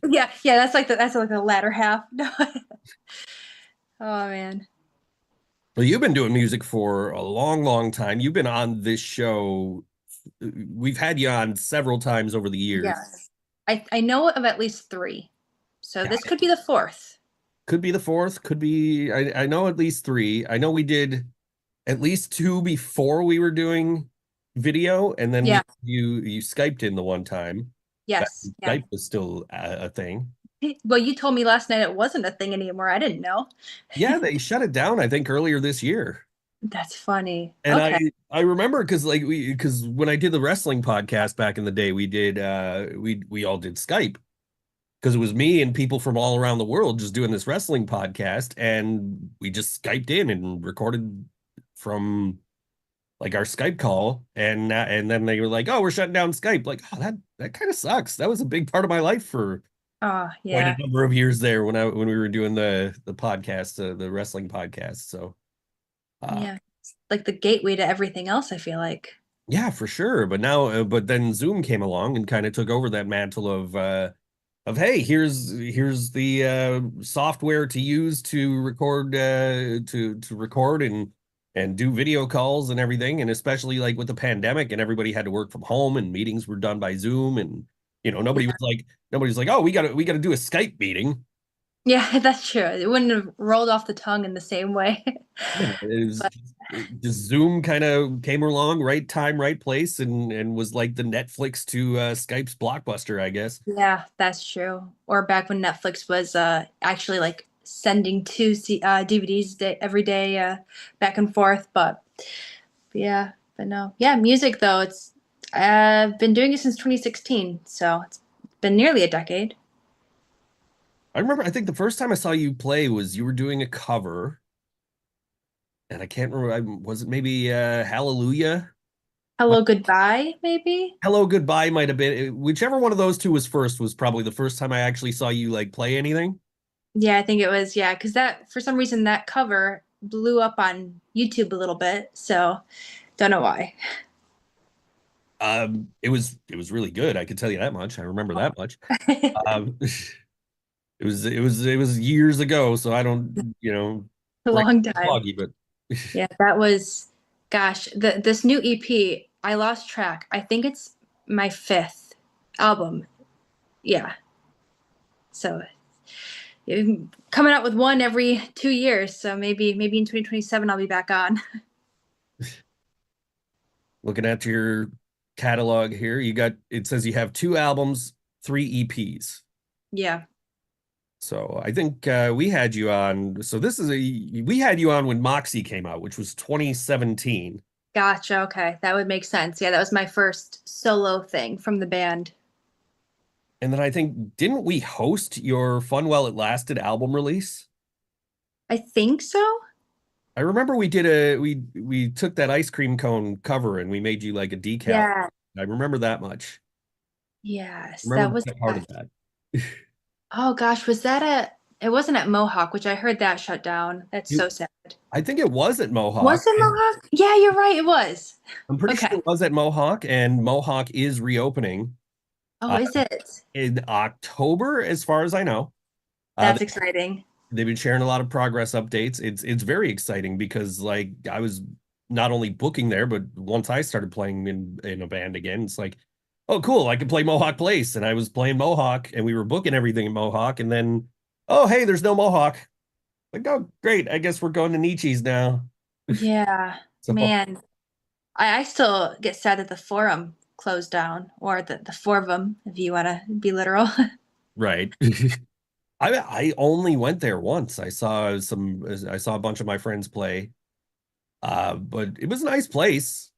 Yeah, yeah, that's like the latter half. No. Oh man.
Well, you've been doing music for a long, long time. You've been on this show. We've had you on several times over the years.
Yes. I know of at least three. So
Yeah,
this could be the fourth.
could be the fourth, could be I know at least three. I know we did at least two before we were doing video, and then
Yeah.
you Skyped in the one time. Back
Yes.
when
Yeah.
Skype was still a thing.
Well, you told me last night it wasn't a thing anymore. I didn't know.
Yeah, they shut it down, I think, earlier this year.
That's funny.
And
Okay.
I remember because when I did the wrestling podcast back in the day, we did we all did Skype because it was me and people from all around the world just doing this wrestling podcast, and we just Skyped in and recorded from like our Skype call, and then they were like, "Oh, we're shutting down Skype." Like, oh, that kind of sucks. That was a big part of my life for
Oh,
quite a
yeah.
number of years there when we were doing the podcast, the wrestling podcast. So,
Yeah. It's like the gateway to everything else, I feel like.
yeah, for sure. But now, but then Zoom came along and kind of took over that mantle of hey, here's the software to use to record to record and do video calls and everything, and especially like with the pandemic and everybody had to work from home and meetings were done by Zoom, and nobody's like, oh, we gotta do a Skype meeting.
Yeah, that's true. It wouldn't have rolled off the tongue in the same way.
Yeah, it was
But
just Zoom kind of came along, right time, right place, and was like the Netflix to Skype's Blockbuster, I guess.
yeah, that's true. Or back when Netflix was actually like sending DVDs every day back and forth. But yeah, but no. Yeah, music though, I've been doing it since 2016, so it's been nearly a decade.
I remember, I think the first time I saw you play was you were doing a cover, and I can't remember, was it maybe Hallelujah?
Hello, goodbye, maybe?
Hello, Goodbye might have been, whichever one of those two was first was probably the first time I actually saw you like play anything.
Yeah, I think it was, yeah, because that for some reason that cover blew up on YouTube a little bit, so don't know why.
It was really good. I could tell you that much. I remember that much. Um, it was years ago, so I don't,
A
bring
long
up
time.
foggy, but
Yeah, that was, gosh, this new EP, I lost track. I think it's my fifth album. Yeah. So coming out with one every 2 years. So maybe in 2027 I'll be back on.
looking at your catalog here, it says you have two albums, three EPs.
Yeah.
So I think we had you on. So we had you on when Moxie came out, which was 2017.
Gotcha. Okay. That would make sense. Yeah, that was my first solo thing from the band.
And then I think, didn't we host your Fun While It Lasted album release?
I think so.
I remember we took that ice cream cone cover and we made you like a decal.
Yeah.
I remember that much.
Yes.
I
That
remember
was
that part of that.
Oh gosh, was that it wasn't at Mohawk, which I heard that shut down. That's so sad.
I think it was at Mohawk.
Was it Mohawk? Yeah, you're right, it was.
I'm pretty
Okay.
sure it was at Mohawk, and Mohawk is reopening
Oh, is it?
in October, as far as I know.
That's exciting.
They've been sharing a lot of progress updates. It's very exciting because like I was not only booking there, but once I started playing in a band again, it's like, oh cool, I can play Mohawk Place, and I was playing Mohawk, and we were booking everything in Mohawk, and then oh hey, there's no Mohawk. Like oh great, I guess we're going to Nietzsche's now.
Yeah,
So
man. I still get sad that the forum closed down, or the four of them, if you want to be literal.
right. I only went there once. I saw a bunch of my friends play. But it was a nice place.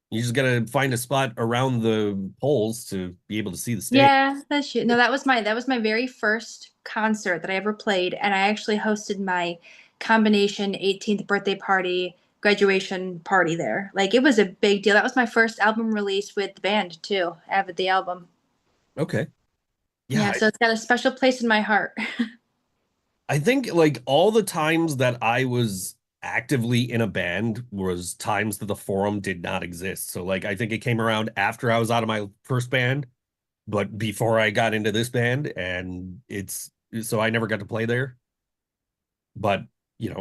You just gotta find a spot around the poles to be able to see the stage.
Yeah, that's true. No, that was my very first concert that I ever played, and I actually hosted my combination 18th birthday party, graduation party there. Like it was a big deal. That was my first album release with the band too, Avid the album.
Okay.
Yeah,
Yeah,
so it's got a special place in my heart.
I think like all the times that I was actively in a band was times that the forum did not exist. So like I think it came around after I was out of my first band, but before I got into this band, and it's so I never got to play there. But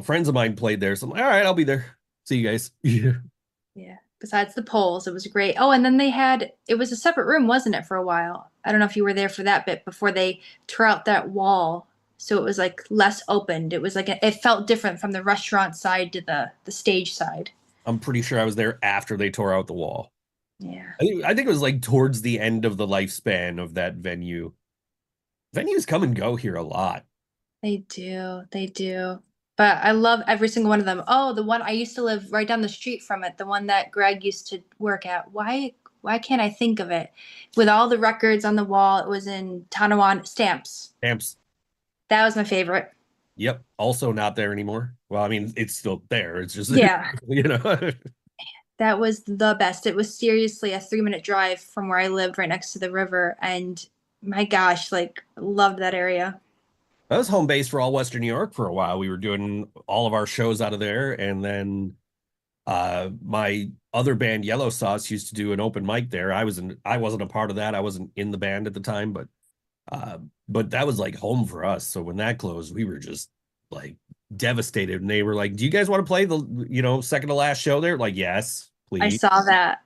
friends of mine played there, so I'm like, all right, I'll be there. See you guys. Yeah.
Yeah. Besides the polls, it was great. Oh, and then it was a separate room, wasn't it, for a while? I don't know if you were there for that bit before they tore out that wall. So it was like less opened. It was like it felt different from the restaurant side to the stage side.
I'm pretty sure I was there after they tore out the wall.
Yeah.
I think it was like towards the end of the lifespan of that venue. Venues come and go here a lot.
They do. They do. But I love every single one of them. Oh, the one I used to live right down the street from it, the one that Greg used to work at. Why can't I think of it? With all the records on the wall, it was in Tonawanda Stamps.
Stamps.
That was my favorite.
Yep. Also not there anymore. Well, I mean, it's still there. It's just,
Yeah.
know.
That was the best. It was seriously a 3-minute drive from where I lived right next to the river. And my gosh, like, loved that area.
I was home base for all Western New York for a while. We were doing all of our shows out of there. And then my other band, Yellow Sauce, used to do an open mic there. I wasn't a part of that. I wasn't in the band at the time, but that was like home for us. So when that closed, we were just like devastated. And they were like, "Do you guys want to play the second to last show there?" Like, yes, please.
I saw that.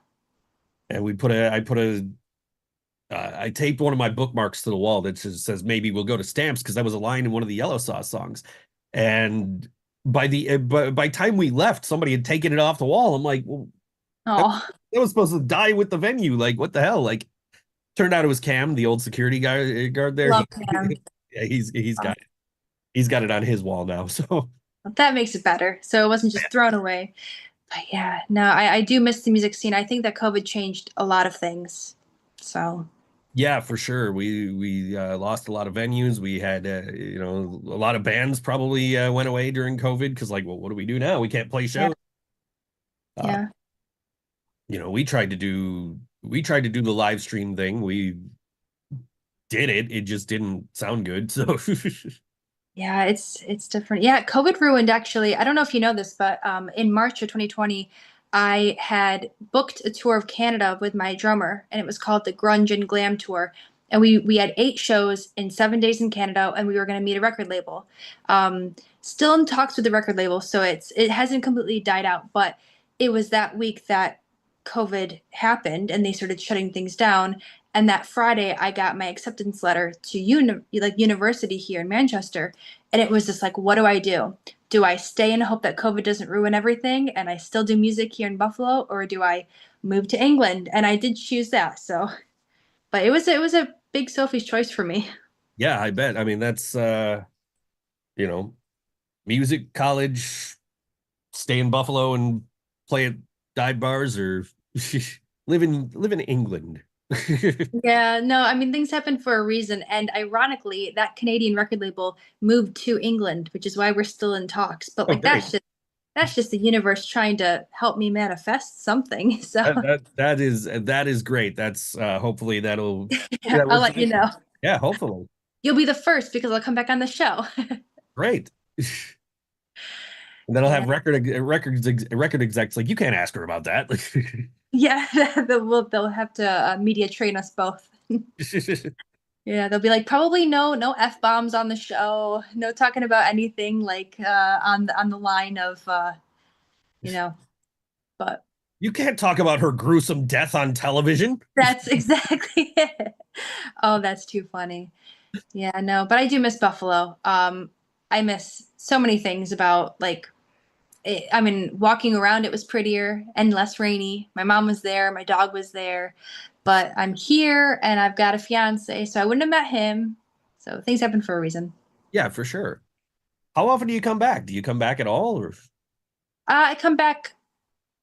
And I taped one of my bookmarks to the wall that just says maybe we'll go to Stamps, because that was a line in one of the Yellow Sauce songs. And by time we left, somebody had taken it off the wall. I'm like, well,
Oh,
it was supposed to die with the venue. Like, what the hell? Like, turned out it was Cam, the old security guard there.
love him.
Yeah, he's got it on his wall now. So
That makes it better. So it wasn't just thrown away. But yeah, no, I do miss the music scene. I think that COVID changed a lot of things. So
yeah, for sure. We lost a lot of venues. We had a lot of bands probably went away during COVID because like, well, what do we do now? We can't play shows.
yeah.
We tried to do the live stream thing. We did it. It just didn't sound good. So
Yeah, it's different. Yeah, COVID ruined actually. I don't know if you know this, but in March of 2020, I had booked a tour of Canada with my drummer, and it was called the Grunge and Glam Tour. And we had 8 shows in 7 days in Canada, and we were going to meet a record label. Still in talks with the record label, so it hasn't completely died out. But it was that week that COVID happened, and they started shutting things down. And that Friday, I got my acceptance letter to university here in Manchester, and it was just like, what do I do? Do I stay and hope that COVID doesn't ruin everything, and I still do music here in Buffalo, or do I move to England? And I did choose that. So, but it was a big Sophie's choice for me.
yeah, I bet. I mean, that's music, college, stay in Buffalo and play at dive bars, or live in England.
Yeah, no, I mean things happen for a reason, and ironically, that Canadian record label moved to England, which is why we're still in talks. But like
Okay.
that's just the universe trying to help me manifest something. So
That is great. That's hopefully that'll that
I'll
works
let you
out.
know.
Yeah, hopefully.
You'll be the first because I'll come back on the show.
Great. And then I'll
Yeah.
have record execs like, you can't ask her about that.
Yeah, they'll have to media train us both. Yeah, they'll be like, probably no F-bombs on the show, no talking about anything like on the line of but
You can't talk about her gruesome death on television.
that's exactly it. Oh, that's too funny. Yeah, no, but I do miss Buffalo. I miss so many things about like I mean, walking around it was prettier and less rainy. My mom was there, my dog was there, but I'm here and I've got a fiance, so I wouldn't have met him. So things happen for a reason.
Yeah, for sure. How often do you come back? Do you come back at all? Or
I come back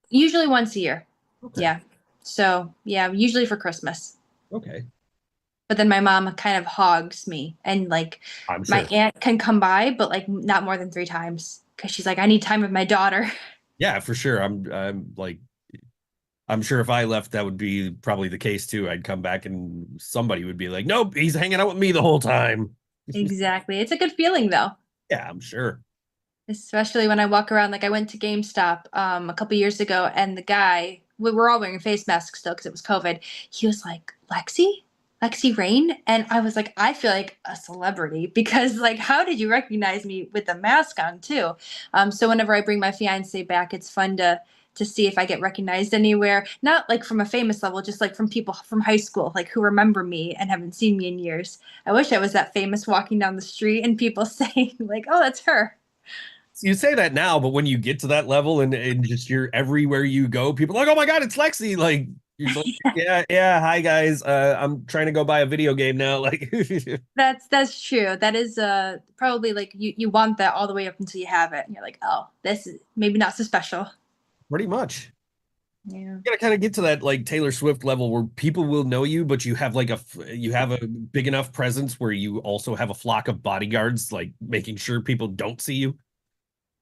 usually once a year.
okay.
Yeah. So yeah, usually for Christmas.
Okay.
But then my mom kind of hogs me, and like
I'm sure.
my aunt can come by, but like not more than 3 times because she's like, I need time with my daughter.
Yeah, for sure. I'm sure if I left, that would be probably the case too. I'd come back and somebody would be like, nope, he's hanging out with me the whole time.
Exactly. It's a good feeling though.
Yeah, I'm sure.
Especially when I walk around, like I went to GameStop a couple years ago, and the guy, we were all wearing face masks still because it was COVID. He was like, Lexxi Raine, and I was like, I feel like a celebrity because like, how did you recognize me with the mask on too? So whenever I bring my fiance back, it's fun to see if I get recognized anywhere. Not like from a famous level, just like from people from high school, like who remember me and haven't seen me in years. I wish I was that famous walking down the street and people saying like, "Oh, that's her."
You say that now, but when you get to that level and just you're everywhere you go, people are like, oh my God, it's Lexi. Like, you're like, yeah, yeah, hi guys. I'm trying to go buy a video game now. Like,
That's true. That is probably like you want that all the way up until you have it, and you're like, oh, this is maybe not so special.
pretty much.
Yeah.
You gotta kind of get to that like Taylor Swift level where people will know you, but you have like you have a big enough presence where you also have a flock of bodyguards, like making sure people don't see you.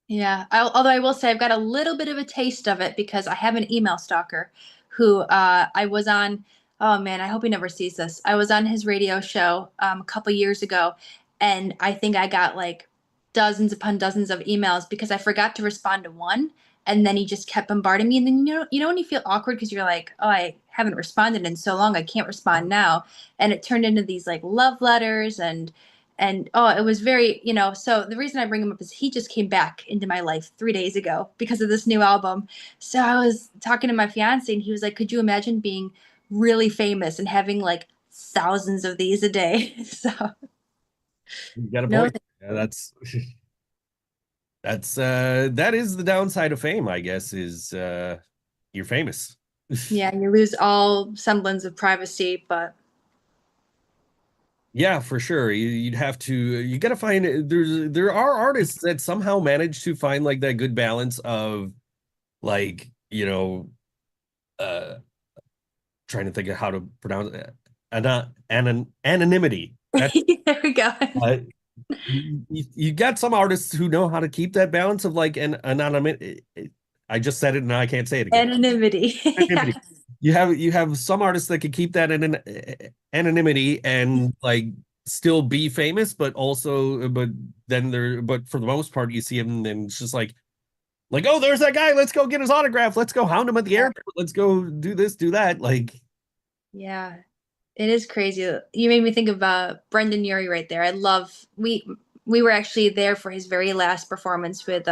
Yeah. Although I will say I've got a little bit of a taste of it because I have an email stalker who I was on. Oh man, I hope he never sees this. I was on his radio show a couple years ago, and I think I got like dozens upon dozens of emails because I forgot to respond to one, and then he just kept bombarding me. And then you know when you feel awkward because you're like, oh, I haven't responded in so long, I can't respond now, and it turned into these like love letters and oh, it was very, so the reason I bring him up is he just came back into my life 3 days ago because of this new album. So I was talking to my fiance and he was like, could you imagine being really famous and having like thousands of these a day? So
You got a
no,
point. Yeah, that is the downside of fame, I guess, is you're famous.
yeah, you lose all semblance of privacy, but
Yeah, for sure. You'd have to, you got to find, there are artists that somehow manage to find like that good balance of like, uh, trying to think of how to pronounce it, anonymity. That's,
there we go.
uh, you got some artists who know how to keep that balance of like an anonymity. I just said it and now I can't say it again.
Anonymity. Yeah.
Anonymity. You have some artists that can keep that anonymity and like still be famous, but also but for the most part you see him and it's just like oh there's that guy, let's go get his autograph, let's go hound him at the airport, let's go do this do that like
Yeah. It is crazy. You made me think of Brendan Urie right there. I love we were actually there for his very last performance with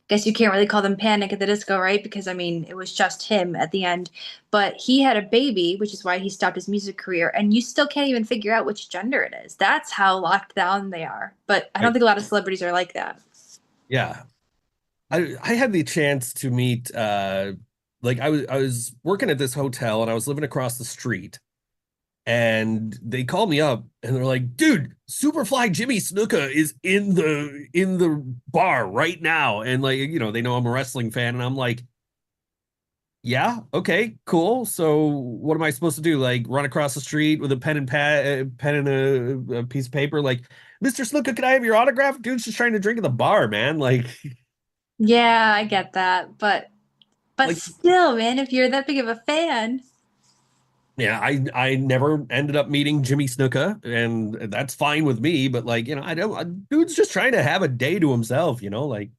guess you can't really call them Panic at the Disco, right? Because I mean it was just him at the end. But he had a baby, which is why he stopped his music career, and you still can't even figure out which gender it is. That's how locked down they are. But I don't think a lot of celebrities are like that.
yeah. I had the chance to meet like I was working at this hotel and I was living across the street and they called me up and they're like, dude, Superfly Jimmy Snuka is in the bar right now. And like, they know I'm a wrestling fan. And I'm like, yeah, okay, cool. So what am I supposed to do? Like run across the street with a pen and a piece of paper, like, Mr. Snuka, can I have your autograph? Dude's just trying to drink at the bar, man. Like,
Yeah, I get that. But
like,
still, man, if you're that big of a fan.
yeah, I never ended up meeting Jimmy Snuka, and that's fine with me. But like, I don't. Dude's just trying to have a day to himself. Like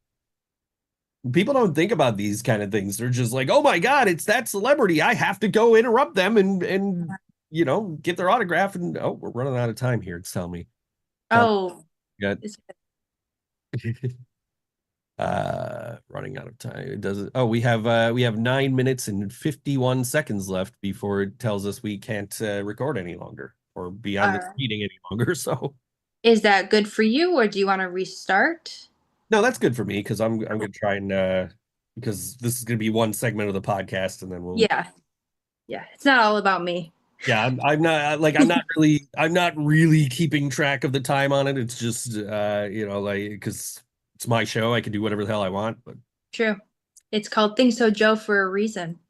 people don't think about these kind of things. They're just like, oh my God, it's that celebrity. I have to go interrupt them and get their autograph. And oh, we're running out of time here. It's telling me.
Oh,
Got
it's
running out of time. It doesn't. Oh, we have 9 minutes and 51 seconds left before it tells us we can't record any longer or be on this
uh,
meeting any longer. So
is that good for you, or do you want to restart?
no, that's good for me because I'm gonna try and because this is gonna be one segment of the podcast and then we'll
Yeah, yeah. It's not all about me.
yeah I'm not really keeping track of the time on it. It's just like because it's my show, I can do whatever the hell I want. But
True. It's called ThinkSoJoE for a reason.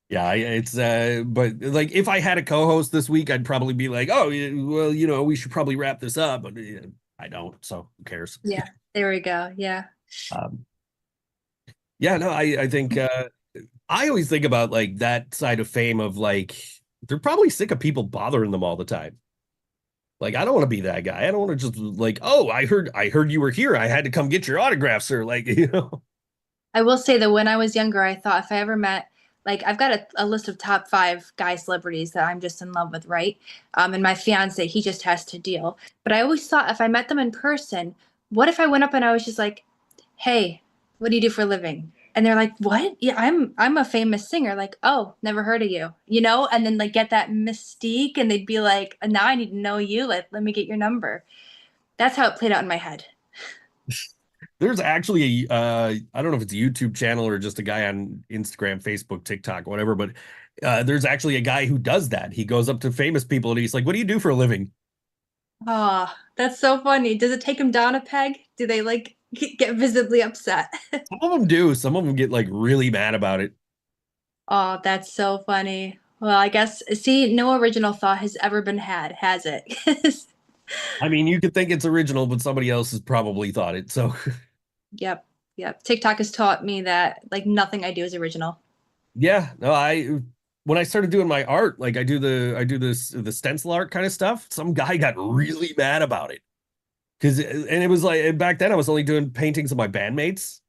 yeah, it's but like if I had a co-host this week, I'd probably be like, oh, well, we should probably wrap this up, but I don't, so who cares?
Yeah, there we go. Yeah.
Um, yeah, no, I think I always think about like that side of fame of like they're probably sick of people bothering them all the time. Like, I don't want to be that guy. I don't want to just like, oh, I heard you were here. I had to come get your autograph, sir. Like,
I will say that when I was younger, I thought if I ever met, like, I've got a list of top 5 guy celebrities that I'm just in love with, right? And my fiance, he just has to deal. But I always thought if I met them in person, what if I went up and I was just like, "Hey, what do you do for a living?" And they're like, "What? Yeah, I'm a famous singer." Like, "Oh, never heard of you," you know? And then like get that mystique, and they'd be like, "Now I need to know you. Like, let me get your number." That's how it played out in my head.
there's actually I don't know if it's a YouTube channel or just a guy on Instagram, Facebook, TikTok, whatever, but there's actually a guy who does that. He goes up to famous people and he's like, "What do you do for a living?"
Oh, that's so funny. Does it take them down a peg? Do they like get visibly upset?
Some of them do. Some of them get like really mad about it.
Oh, that's so funny. Well, I guess, see, no original thought has ever been had, has it?
I mean, you could think it's original, but somebody else has probably thought it. So
Yep, yep. TikTok has taught me that like nothing I do is original.
yeah, no, I when I started doing my art, like I do the stencil art kind of stuff, some guy got really mad about it. And it was like back then I was only doing paintings of my bandmates,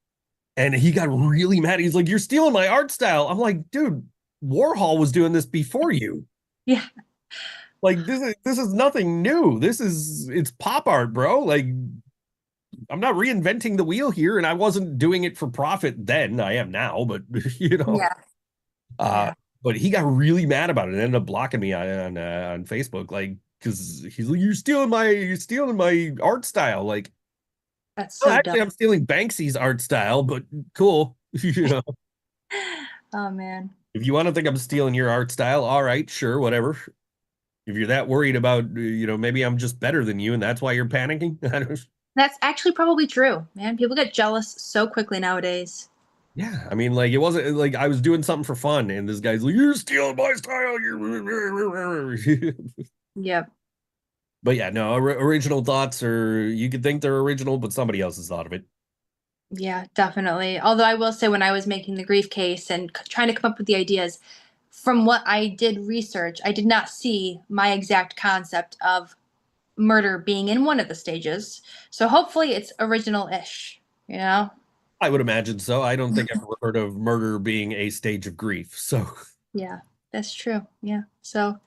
and he got really mad. He's like, "You're stealing my art style." I'm like, "Dude, Warhol was doing this before you.
Yeah,
Like this is nothing new. It's pop art, bro. Like I'm not reinventing the wheel here, and I wasn't doing it for profit then. I am now, but you know,
yeah,
uh,
yeah.
but he got really mad about it and ended up blocking me on Facebook, like because he's like, "You're stealing my art style." Like,
That's
oh,
so dumb.
actually, I'm stealing Banksy's art style, but cool. You know,
Oh man.
if you want to think I'm stealing your art style, all right, sure, whatever. If you're that worried about, maybe I'm just better than you, and that's why you're panicking. I don't,
That's actually probably true, man. People get jealous so quickly nowadays.
yeah, I mean, like it wasn't like I was doing something for fun, and this guy's like, "You're stealing my style." You're
Yep.
But yeah, no, original thoughts, or you could think they're original, but somebody else has thought of it.
Yeah, definitely. Although I will say when I was making the grief case and trying to come up with the ideas, from what I did research, I did not see my exact concept of murder being in one of the stages. So hopefully it's original-ish, you know?
I would imagine so. I don't think I've ever heard of murder being a stage of grief. So,
Yeah, that's true. Yeah. So,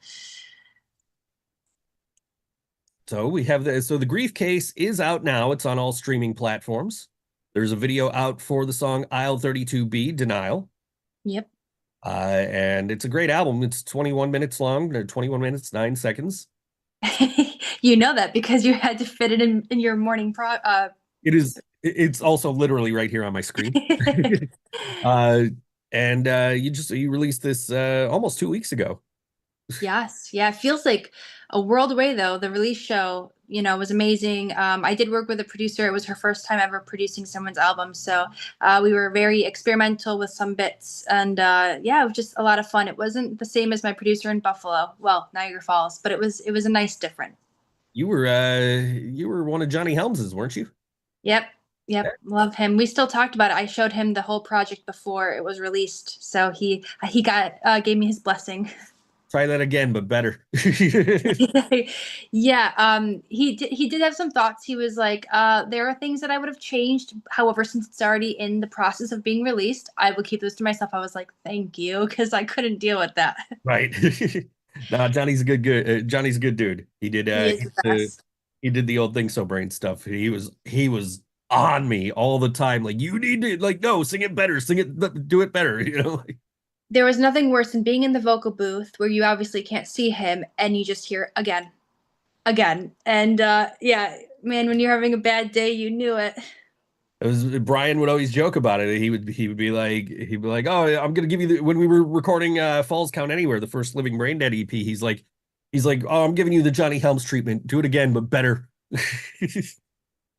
so we have the grief case is out now. It's on all streaming platforms. There's a video out for the song Aisle 32B, Denial.
yep.
And it's a great album. It's 21 minutes long, 21 minutes, 9 seconds.
You know that because you had to fit it in your morning
It is, it's also literally right here on my screen. uh, and you released this almost 2 weeks ago.
Yes. Yeah. It feels like a world away though. The release show, was amazing. I did work with a producer. It was her first time ever producing someone's album. So we were very experimental with some bits. And yeah, it was just a lot of fun. It wasn't the same as my producer in Buffalo. Well, Niagara Falls, but it was a nice difference.
You were one of Johnny Helms's, weren't you?
Yep. Yep. Love him. We still talked about it. I showed him the whole project before it was released. So he gave me his blessing.
Try that again, but better.
Yeah, he did have some thoughts. He was like, there are things that I would have changed. However, since it's already in the process of being released, I will keep those to myself. I was like, thank you, because I couldn't deal with that.
Right. Nah, Johnny's a good. Johnny's a good dude. He did.
He is the best.
He did the old Think So Brain stuff. He was on me all the time. Like you need to like no, sing it better, sing it, do it better. Like,
There was nothing worse than being in the vocal booth where you obviously can't see him and you just hear again, again. And yeah, man, when you're having a bad day, you knew it.
it was Brian would always joke about it. He'd be like, "Oh, I'm gonna give you when we were recording Falls Count Anywhere, the first Living Brain Dead EP. He's like, oh, I'm giving you the Johnny Helms treatment. Do it again, but better."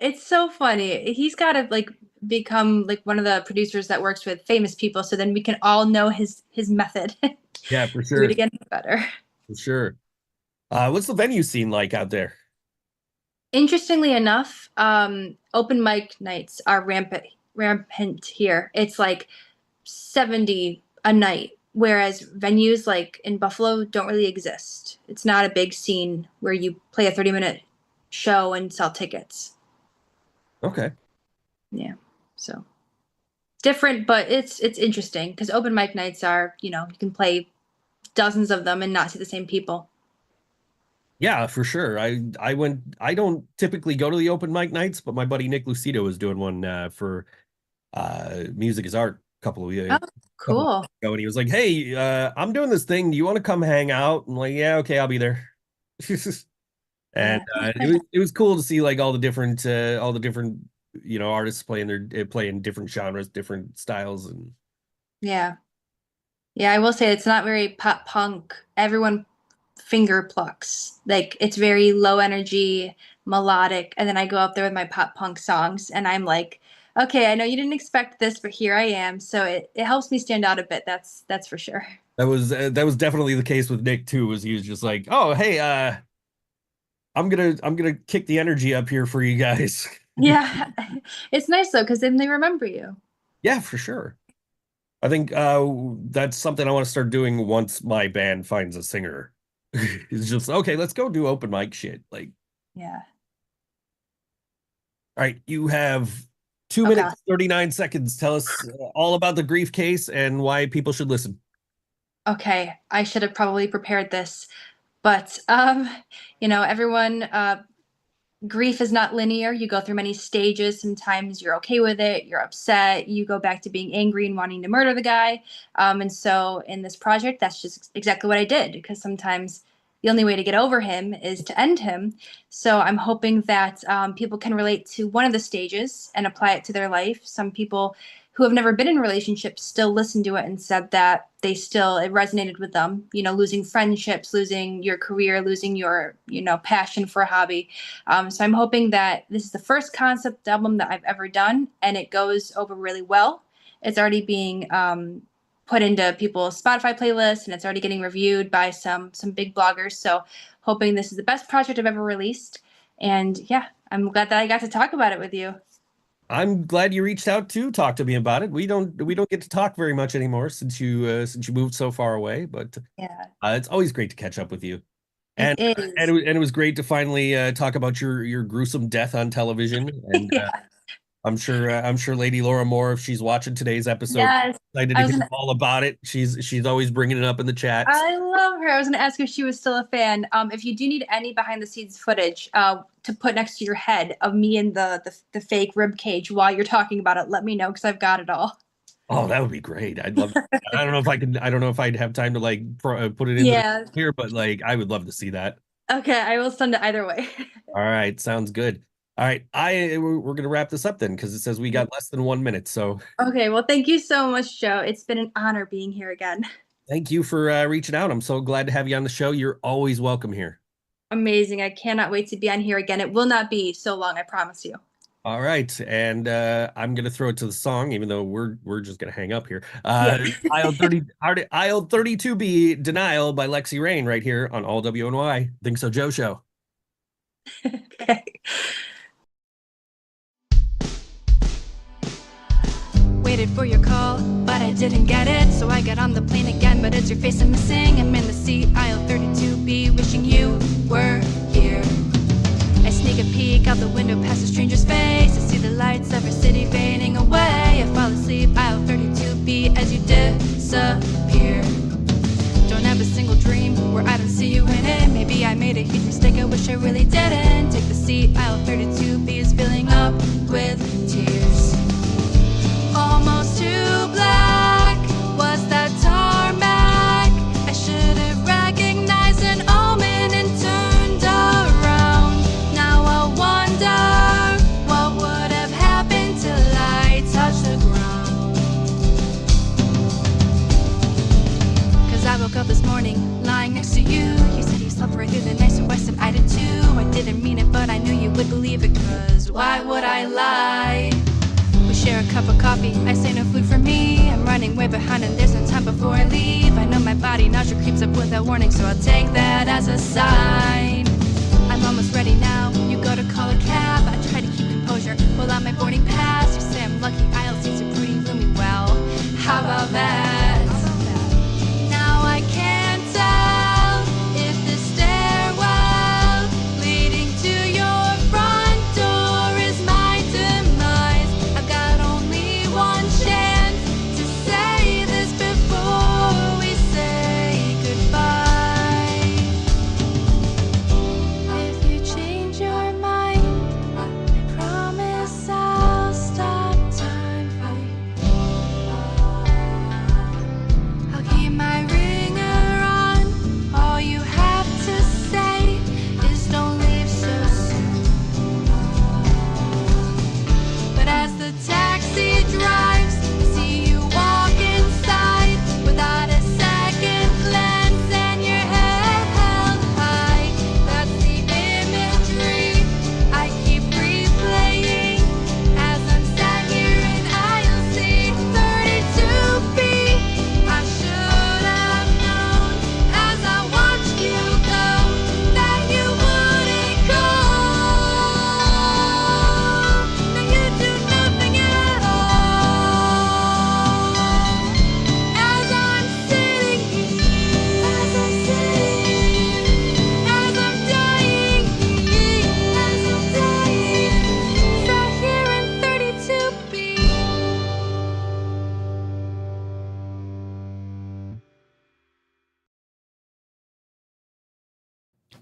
It's so funny. He's got to like become like one of the producers that works with famous people, so then we can all know his method.
Yeah, for
Do it
sure,
again better.
for sure. What's the venue scene like out there?
Interestingly enough, open mic nights are rampant here. It's like 70 a night. Whereas venues like in Buffalo don't really exist. It's not a big scene where you play a 30-minute show and sell tickets.
Okay.
Yeah. So different, but it's interesting because open mic nights are, you can play dozens of them and not see the same people.
Yeah, for sure. I don't typically go to the open mic nights, but my buddy Nick Lucido was doing one for Music is Art a couple of
Oh,
couple of
cool.
weeks ago, and he was like, "Hey, I'm doing this thing. Do you want to come hang out?" I'm like, "Yeah, okay, I'll be there." And
Yeah.
it was cool to see like all the different artists playing different genres, different styles, and
Yeah. Yeah, I will say it's not very pop punk. Everyone finger plucks. Like it's very low energy, melodic, and then I go up there with my pop punk songs and I'm like, okay, I know you didn't expect this, but here I am. So it helps me stand out a bit. That's for sure.
that was definitely the case with Nick too. Was he was just like, "Oh, hey, I'm gonna kick the energy up here for you guys."
Yeah. It's nice though, because then they remember you.
Yeah, for sure. I think that's something I want to start doing once my band finds a singer. It's just okay, let's go do open mic shit. Like,
Yeah.
all right, you have 2 minutes,
Okay.
39 seconds. Tell us all about the grief case and why people should listen.
Okay. I should have probably prepared this. But everyone grief is not linear. You go through many stages. Sometimes you're okay with it, you're upset, you go back to being angry and wanting to murder the guy. And so in this project, that's just exactly what I did because sometimes the only way to get over him is to end him. So I'm hoping that people can relate to one of the stages and apply it to their life. Some people who have never been in relationships still listened to it and said that it resonated with them, losing friendships, losing your career, losing your, passion for a hobby. So I'm hoping that this is the first concept album that I've ever done and it goes over really well. It's already being put into people's Spotify playlists and it's already getting reviewed by some big bloggers. So hoping this is the best project I've ever released. And yeah, I'm glad that I got to talk about it with you.
I'm glad you reached out to talk to me about it. We don't get to talk very much anymore since you moved so far away, but
Yeah,
it's always great to catch up with you.
it
And
is.
it was great to finally talk about your gruesome death on television. And
Yeah.
I'm sure Lady Laura Moore, if she's watching today's episode,
Yes.
excited
I
to
was
hear
gonna
all about it. She's always bringing it up in the chats.
I love her. I was going to ask if she was still a fan. If you do need any behind the scenes footage to put next to your head of me in the fake rib cage while you're talking about it, let me know because I've got it all.
Oh, that would be great. I'd love. I don't know if I can. I don't know if I'd have time to like put it in
Yeah.
here, but like I would love to see that.
Okay, I will send it either way.
All right, sounds good. All right, we're gonna wrap this up then because it says we got less than 1 minute. So
Okay, well, thank you so much, Joe. It's been an honor being here again.
thank you for reaching out. I'm so glad to have you on the show. You're always welcome here.
Amazing. I cannot wait to be on here again. It will not be so long, I promise you.
All right, and I'm gonna throw it to the song, even though we're just gonna hang up here.
Yeah.
Aisle 32B, Denial by Lexxi Raine, right here on All WNY. Think So Joe Show.
Okay.
Waited for your call, but I didn't get it. So I got on the plane again, but it's your face I'm missing. I'm in the seat, aisle 32B, wishing you were here. I sneak a peek out the window past a stranger's face. I see the lights of our city fading away. I fall asleep, aisle 32B, as you disappear. Don't have a single dream where I don't see you in it. Maybe I made a huge mistake, I wish I really didn't. Take the seat, aisle 32B is filling up with tears. Almost too black was that tarmac. I should have recognized an omen and turned around. Now I wonder what would have happened till I touched the ground. 'Cause I woke up this morning lying next to you. You said you slept right through the night, so I said I did too. I didn't mean it, but I knew you would believe it. 'Cause why would I lie? Share a cup of coffee, I say no food for me. I'm running way behind and there's no time before I leave. I know my body nausea creeps up without warning, so I'll take that as a sign. I'm almost ready now, you go to call a cab. I try to keep composure, pull out my boarding pass. You say I'm lucky, aisle seats are pretty roomy, well, how about that?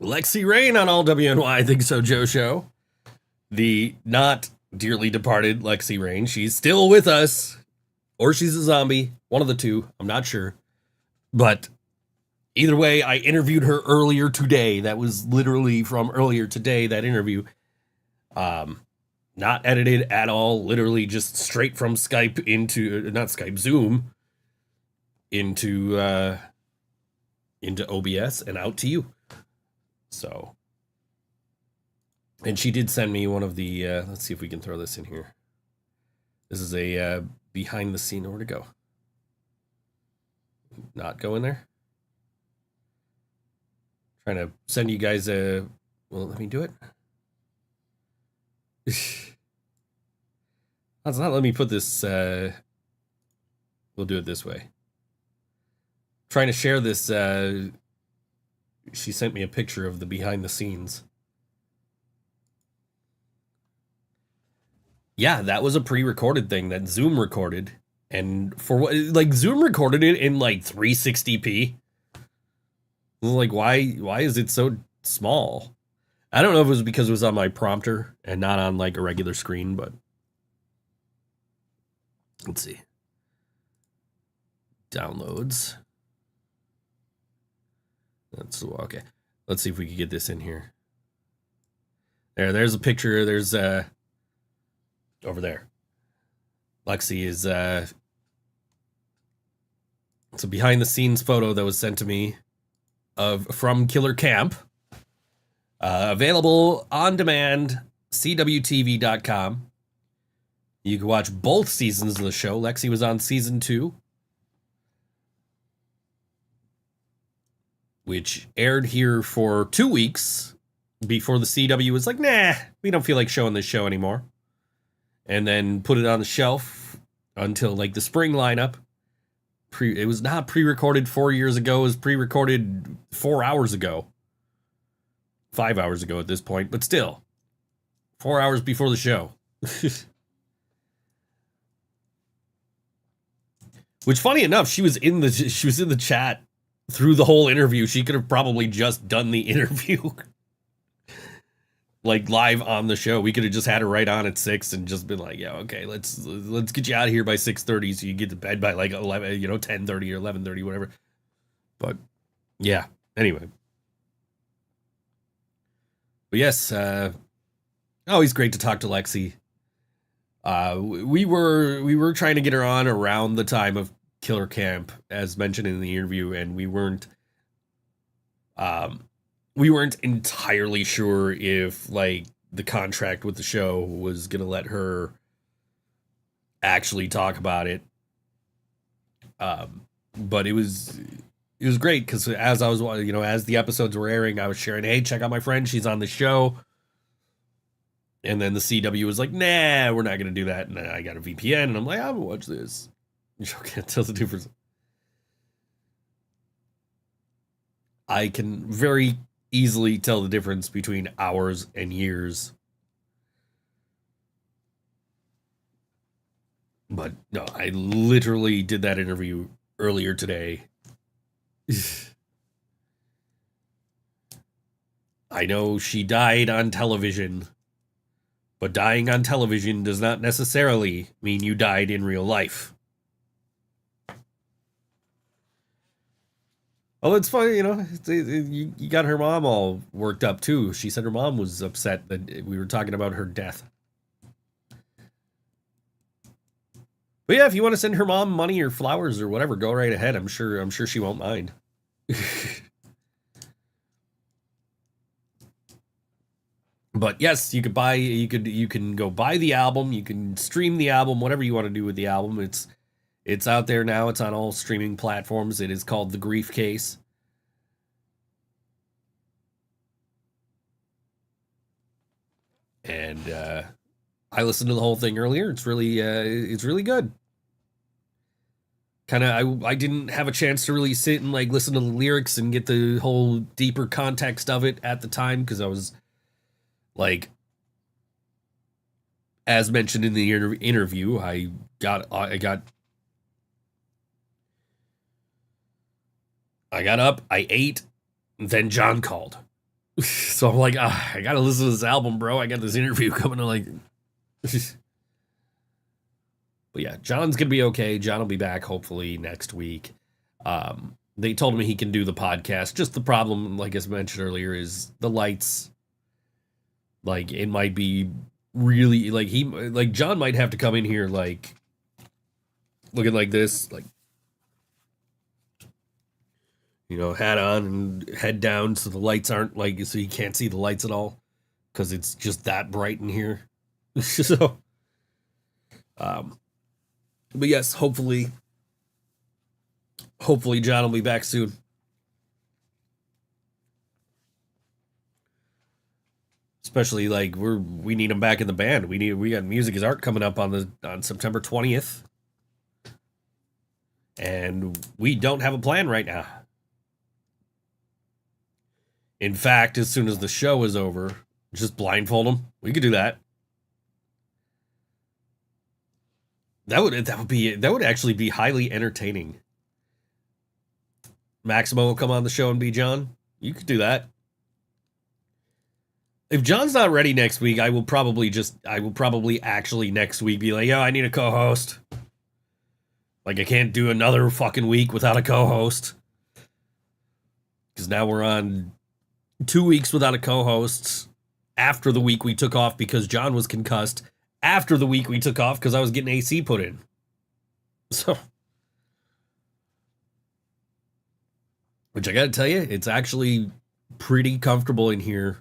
Lexxi Raine on all WNY Think So Joe show. The not dearly departed Lexxi Raine. She's still with us. Or she's a zombie. One of the two. I'm not sure. But either way, I interviewed her earlier today. That was literally from earlier today, that interview. Not edited at all. Literally just straight from Skype into, not Skype, Zoom into OBS and out to you. So, and she did send me one of the, let's see if we can throw this in here. This is a behind the scene. Where to go? Not go in there. Trying to send you guys a, well, let me do it. It's not let me put this, we'll do it this way. Trying to share this, she sent me a picture of the behind the scenes. Yeah, that was a pre-recorded thing that Zoom recorded. And for what, like, Zoom recorded it in like 360p. Like, why is it so small? I don't know if it was because it was on my prompter and not on like a regular screen, but let's see. Downloads. That's okay. Let's see if we can get this in here. There's a picture. There's over there. Lexxi is it's a behind the scenes photo that was sent to me from Killer Camp. Available on demand, CWTV.com. You can watch both seasons of the show. Lexxi was on season 2, which aired here for 2 weeks before the CW was like, nah, we don't feel like showing this show anymore. And then put it on the shelf until like the spring lineup. It was not pre-recorded 4 years ago. It was pre-recorded 4 hours ago. 5 hours ago at this point, but still 4 hours before the show. Which, funny enough, she was in the chat through the whole interview. She could have probably just done the interview like live on the show. We could have just had her right on at 6 and just been like, yeah, okay, let's get you out of here by 6:30 so you get to bed by like 11, 10:30 or 11:30, whatever. But yeah, anyway. But yes, always great to talk to Lexxi. We were trying to get her on around the time of Killer Camp, as mentioned in the interview, and we weren't entirely sure if like the contract with the show was gonna let her actually talk about it. But it was great because as I was, as the episodes were airing, I was sharing, hey, check out my friend, she's on the show. And then the CW was like, nah, we're not going to do that. And I got a VPN and I'm like, I'm going to watch this. You can't tell the difference. I can very easily tell the difference between hours and years. But no, I literally did that interview earlier today. I know she died on television, but dying on television does not necessarily mean you died in real life. Oh, it's funny, you got her mom all worked up too. She said her mom was upset that we were talking about her death. But yeah, if you want to send her mom money or flowers or whatever, go right ahead. I'm sure she won't mind. But yes, you can go buy the album, you can stream the album, whatever you want to do with the album. It's out there now. It's on all streaming platforms. It is called The Grief Case. And I listened to the whole thing earlier. It's really good. Kind of, I didn't have a chance to really sit and like listen to the lyrics and get the whole deeper context of it at the time because I was like, as mentioned in the interview, I got up, I ate, then John called. So I'm like, I gotta listen to this album, bro. I got this interview coming to like. But yeah, John's gonna be okay. John will be back hopefully next week. They told me he can do the podcast. Just the problem, like I mentioned earlier, is the lights. Like it might be really like John might have to come in here like looking like this, like hat on and head down so the lights aren't like so you can't see the lights at all because it's just that bright in here. So, but yes, hopefully John will be back soon. Especially like we need him back in the band. We got Music is Art coming up on September 20th. And we don't have a plan right now. In fact, as soon as the show is over, just blindfold him. We could do that. That would actually be highly entertaining. Maximo will come on the show and be John. You could do that. If John's not ready next week, I will probably actually next week be like, yo, I need a co-host. Like I can't do another fucking week without a co-host. Because now we're on 2 weeks without a co-host after the week we took off because John was concussed, after the week we took off because I was getting AC put in. So, which I gotta tell you, it's actually pretty comfortable in here.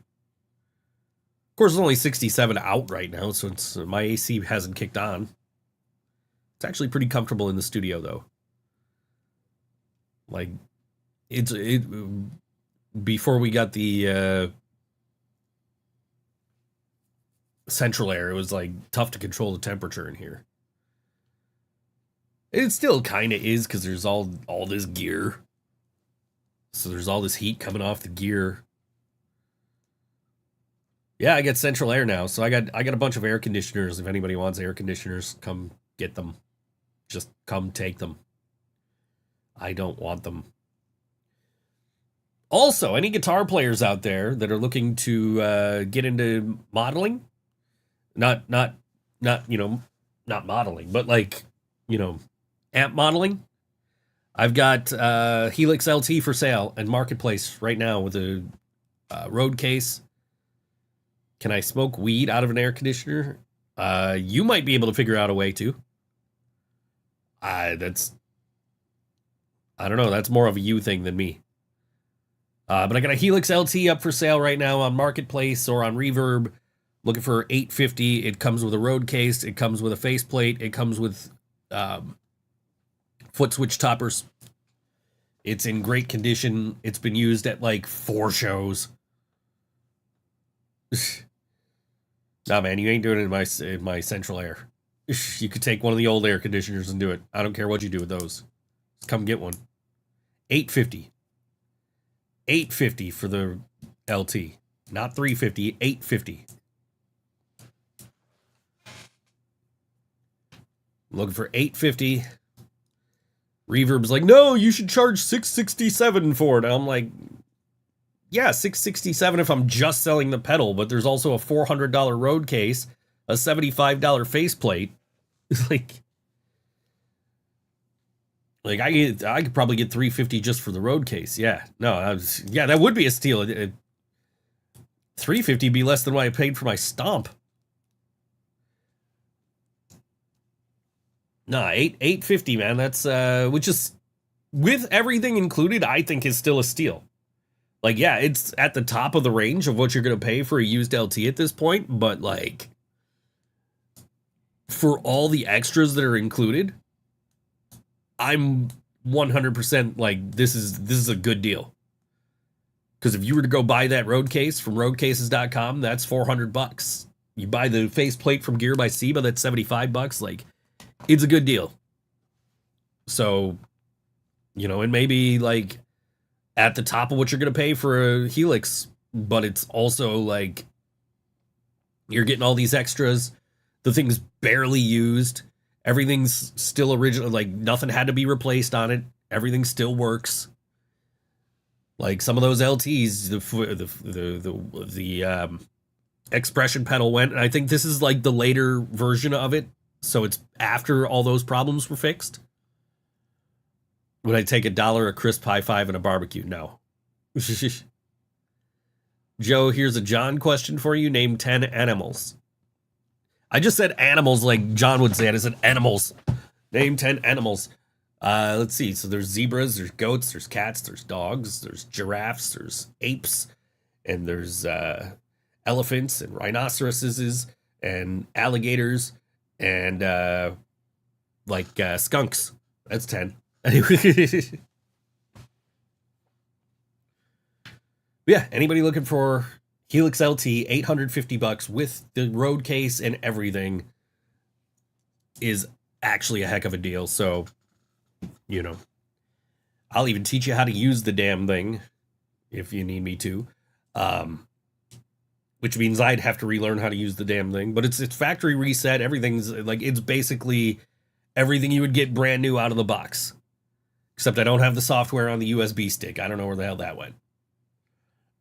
Of course, it's only 67 out right now, so my AC hasn't kicked on. It's actually pretty comfortable in the studio, though. Like, before we got the central air, it was like tough to control the temperature in here. It still kind of is because there's all this gear. So there's all this heat coming off the gear. Yeah, I get central air now, so I got a bunch of air conditioners. If anybody wants air conditioners, come get them. Just come take them. I don't want them. Also, any guitar players out there that are looking to get into modeling, not modeling, but like, amp modeling. I've got Helix LT for sale and Marketplace right now with a road case. Can I smoke weed out of an air conditioner? You might be able to figure out a way to. I don't know. That's more of a you thing than me. But I got a Helix LT up for sale right now on Marketplace or on Reverb. Looking for $850. It comes with a road case. It comes with a faceplate. It comes with foot switch toppers. It's in great condition. It's been used at like 4 shows. Nah, man, you ain't doing it in my central air. You could take one of the old air conditioners and do it. I don't care what you do with those. Just come get one. $850. $850 for the LT. Not $350, $850. Looking for $850. Reverb's like, no, you should charge $667 for it. I'm like, yeah, $667 if I'm just selling the pedal, but there's also a $400 road case, a $75 faceplate. Like I could probably get $350 just for the road case. Yeah, no, that would be a steal. $350 be less than what I paid for my Stomp. Nah, $850, man. That's which is with everything included, I think is still a steal. Like, yeah, it's at the top of the range of what you're gonna pay for a used LT at this point, but like for all the extras that are included, I'm 100% like this is a good deal. Because if you were to go buy that road case from roadcases.com, that's $400. You buy the faceplate from Gear by Seba, that's $75. Like, it's a good deal. So, it may be like at the top of what you're going to pay for a Helix, but it's also like you're getting all these extras. The thing's barely used. Everything's still original. Like, nothing had to be replaced on it. Everything still works. Like some of those LTs, the expression pedal went, and I think this is like the later version of it, so it's after all those problems were fixed. Would I take $1 a crisp high five and a barbecue? No. Joe, here's a John question for you. Name 10 animals. I just said animals like John would say it. I said animals. Name 10 animals. Let's see. So there's zebras, there's goats, there's cats, there's dogs, there's giraffes, there's apes, and there's elephants and rhinoceroses and alligators and skunks. That's 10. Anyway. Yeah, anybody looking for Helix LT, $850 with the road case and everything is actually a heck of a deal. So, you know, I'll even teach you how to use the damn thing if you need me to. Which means I'd have to relearn how to use the damn thing. But it's factory reset. Everything's like, it's basically everything you would get brand new out of the box. Except I don't have the software on the USB stick. I don't know where the hell that went.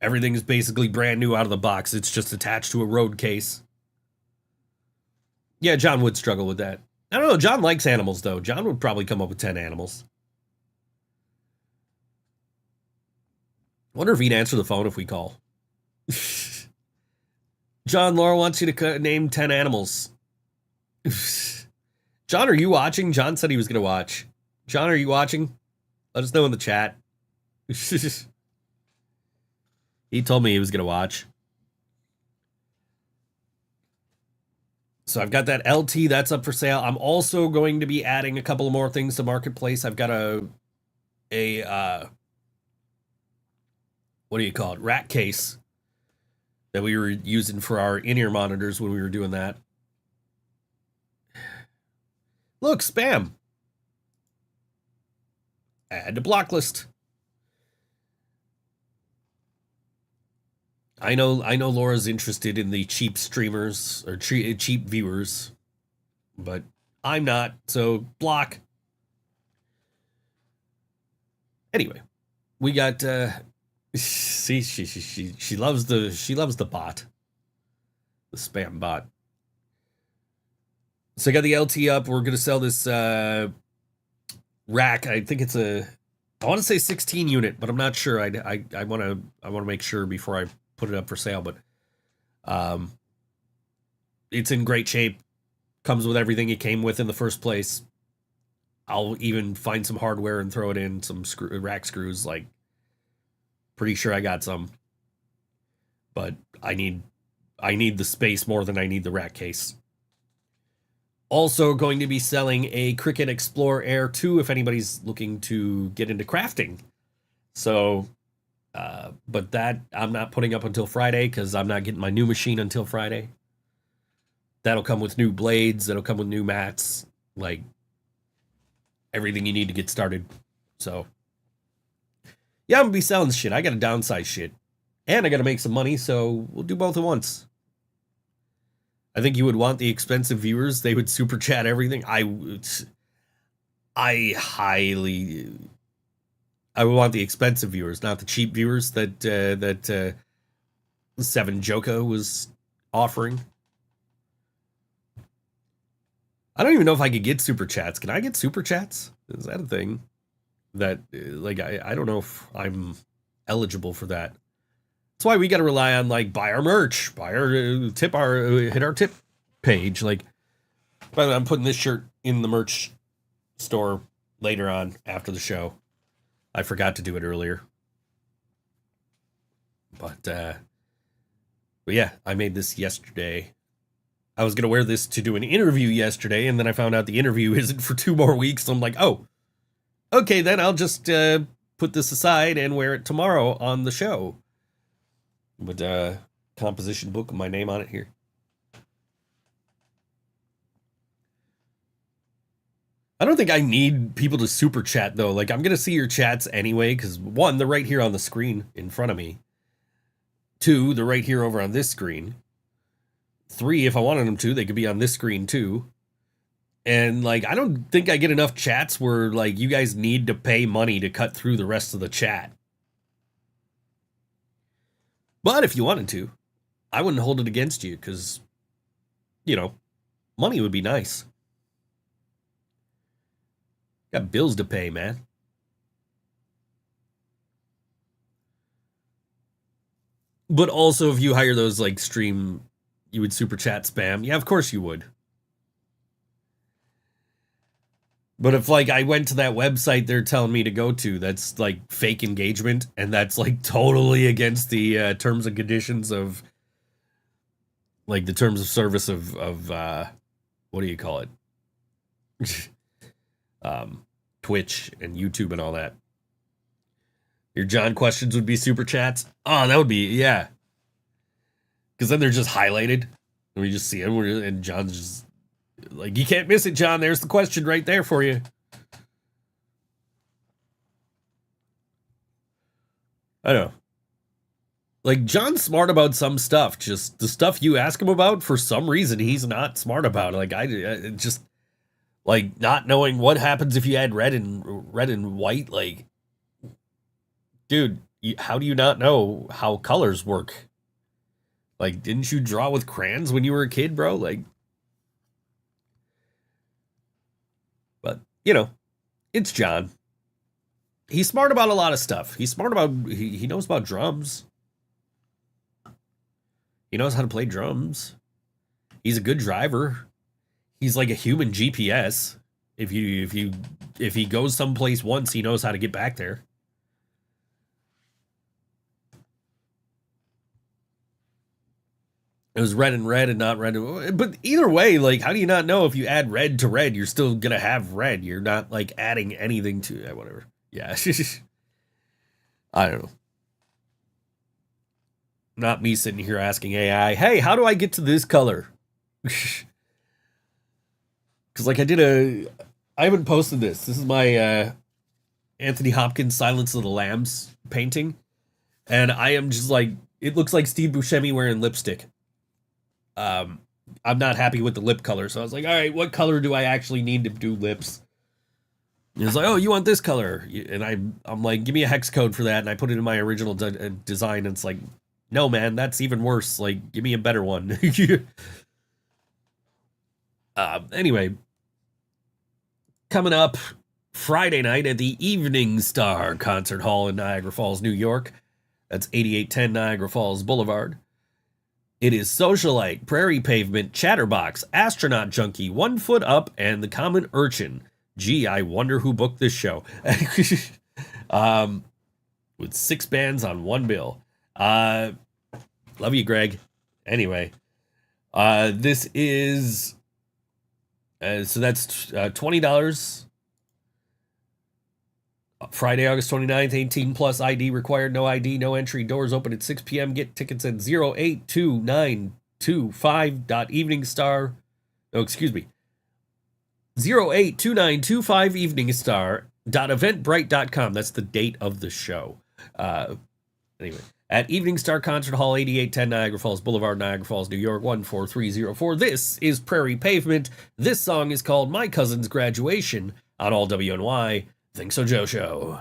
Everything is basically brand new out of the box. It's just attached to a road case. Yeah, John would struggle with that. I don't know. John likes animals, though. John would probably come up with 10 animals. I wonder if he'd answer the phone if we call. John, Laura wants you to name 10 animals. John, are you watching? John said he was going to watch. John, are you watching? Let us know in the chat. He told me he was going to watch. So I've got that LT that's up for sale. I'm also going to be adding a couple of more things to Marketplace. I've got a what do you call it? Rack case that we were using for our in-ear monitors when we were doing that. Look, spam. Add to block list. I know Laura's interested in the cheap streamers or cheap viewers, but I'm not, so block. Anyway, we got see she loves the bot. The spam bot. So I got the LT up. We're going to sell this rack. I think it's I want to say 16 unit, but I'm not sure. I want to make sure before I put it up for sale, but it's in great shape. Comes with everything it came with in the first place. I'll even find some hardware and throw it in, some rack screws. Like, pretty sure I got some, but I need the space more than I need the rack case. Also going to be selling a Cricut Explorer Air 2 if anybody's looking to get into crafting. So but that I'm not putting up until Friday because I'm not getting my new machine until Friday. That'll come with new blades. That'll come with new mats. Like, everything you need to get started. So, yeah, I'm going to be selling shit. I got to downsize shit. And I got to make some money, so we'll do both at once. I think you would want the expensive viewers. They would super chat everything. I would want the expensive viewers, not the cheap viewers that Seven Joka was offering. I don't even know if I could get super chats. Can I get super chats? Is that a thing? That I don't know if I'm eligible for that. That's why we got to rely on buy our merch, hit our tip page. By the way, I'm putting this shirt in the merch store later on after the show. I forgot to do it earlier. But yeah, I made this yesterday. I was going to wear this to do an interview yesterday, and then I found out the interview isn't for 2 more weeks. So I'm like, oh, okay, then I'll just put this aside and wear it tomorrow on the show. But composition book with my name on it here. I don't think I need people to super chat, though. I'm going to see your chats anyway, because 1, they're right here on the screen in front of me. 2, they're right here over on this screen. 3, if I wanted them to, they could be on this screen, too. And, I don't think I get enough chats where, you guys need to pay money to cut through the rest of the chat. But if you wanted to, I wouldn't hold it against you because, money would be nice. Got bills to pay, man. But also, if you hire those like stream, you would super chat spam. Yeah, of course you would. But if like I went to that website they're telling me to go to, that's like fake engagement, and that's like totally against the terms and conditions of like the terms of service of what do you call it? Twitch and YouTube and all that. Your John questions would be super chats. Oh, that would be, yeah. Because then they're just highlighted. And we just see them. And John's just like, you can't miss it, John. There's the question right there for you. I don't know. Like, John's smart about some stuff. Just the stuff you ask him about, for some reason, he's not smart about. Like, I just, like, not knowing what happens if you add red and white, like, dude, how do you not know how colors work? Like, didn't you draw with crayons when you were a kid, bro? Like, but, it's John. He's smart about a lot of stuff. He's smart about, he knows about drums. He knows how to play drums. He's a good driver. He's like a human GPS. If he goes someplace once, he knows how to get back there. It was red and not red. But either way, like, how do you not know if you add red to red, you're still going to have red? You're not, like, adding anything to it. Whatever. Yeah. I don't know. Not me sitting here asking AI, hey, how do I get to this color? Because, like, I haven't posted this. This is my Anthony Hopkins Silence of the Lambs painting. And I am just like, it looks like Steve Buscemi wearing lipstick. I'm not happy with the lip color, so I was like, all right, what color do I actually need to do lips? And it's like, oh, you want this color? And I'm like, give me a hex code for that, and I put it in my original design, and it's like, no, man, that's even worse. Like, give me a better one. Anyway, coming up Friday night at the Evening Star Concert Hall in Niagara Falls, New York. That's 8810 Niagara Falls Boulevard. It is Socialite, Prairie Pavement, Chatterbox, Astronaut Junkie, 1 Foot Up, and the Common Urchin. Gee, I wonder who booked this show. With 6 bands on one bill. Love you, Greg. Anyway, this is so that's $20. Friday, August 29th, 18 plus ID required, no ID, no entry, doors open at 6 p.m. Get tickets at 08292.eveningstar. No, excuse me. 08292.eveningstar.eventbrite.com. That's the date of the show. Anyway, at Evening Star Concert Hall, 8810 Niagara Falls Boulevard, Niagara Falls, New York, 14304. This is Prairie Pavement. This song is called My Cousin's Graduation on all WNY. ThinkSoJoE Show.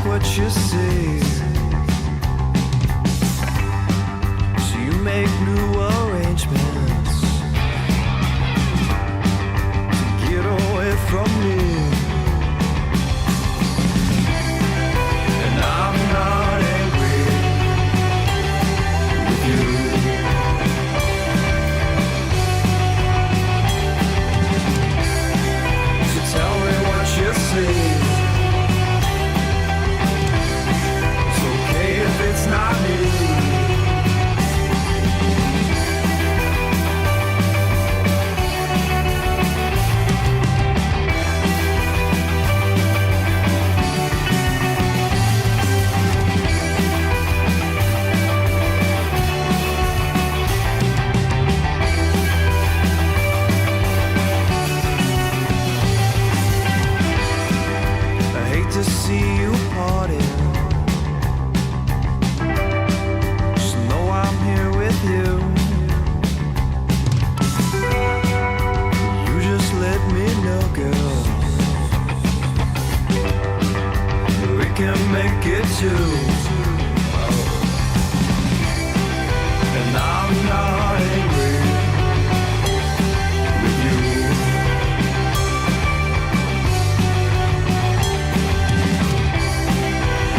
What you see to see you party. Just know I'm here with you. You just let me know, girl. We can make it too. And I'm not angry with you.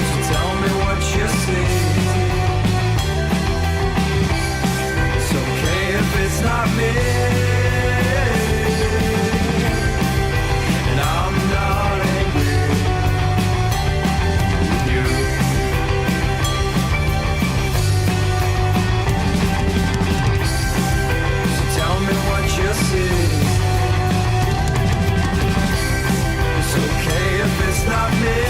So tell me what you see. It's okay if it's not me. And I'm not angry with you. So tell me what you see. It's okay if it's not me.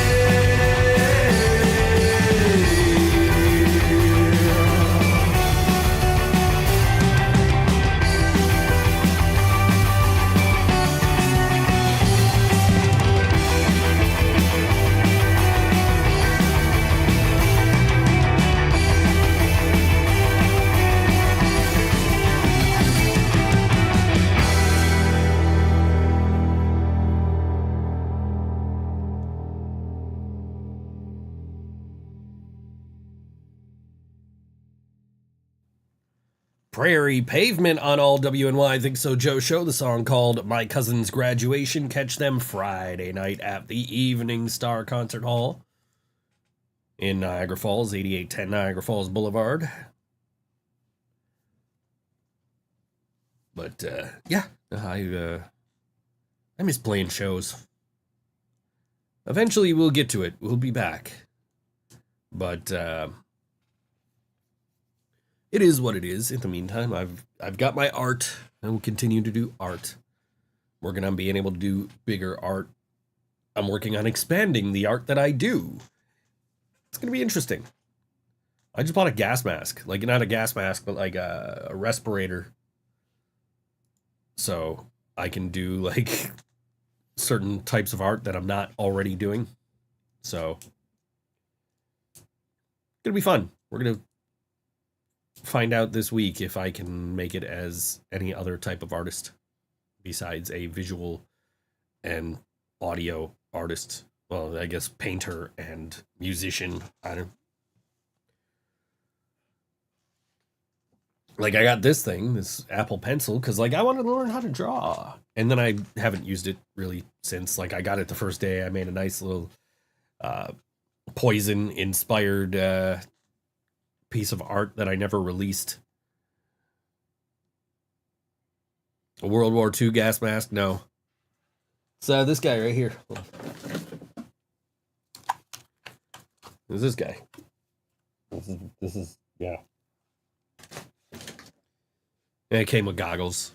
Prairie Pavement on all WNY ThinkSoJoE show. The song called My Cousin's Graduation. Catch them Friday night at the Evening Star Concert Hall in Niagara Falls, 8810 Niagara Falls Boulevard. But yeah, I miss playing shows. Eventually we'll get to it. We'll be back. But it is what it is. In the meantime, I've got my art. I will continue to do art. Working on being able to do bigger art. I'm working on expanding the art that I do. It's going to be interesting. I just bought a gas mask. Like, not a gas mask, but like a respirator. So I can do like certain types of art that I'm not already doing. So it's going to be fun. We're going to find out this week if I can make it as any other type of artist besides a visual and audio artist. Well, I guess painter and musician. I don't. Like, I got this thing, this Apple Pencil, because, like, I wanted to learn how to draw. And then I haven't used it really since. Like, I got it the first day. I made a nice little Poison-inspired piece of art that I never released. A World War II gas mask? No. So this guy right here. Who's this guy? This is yeah. And it came with goggles.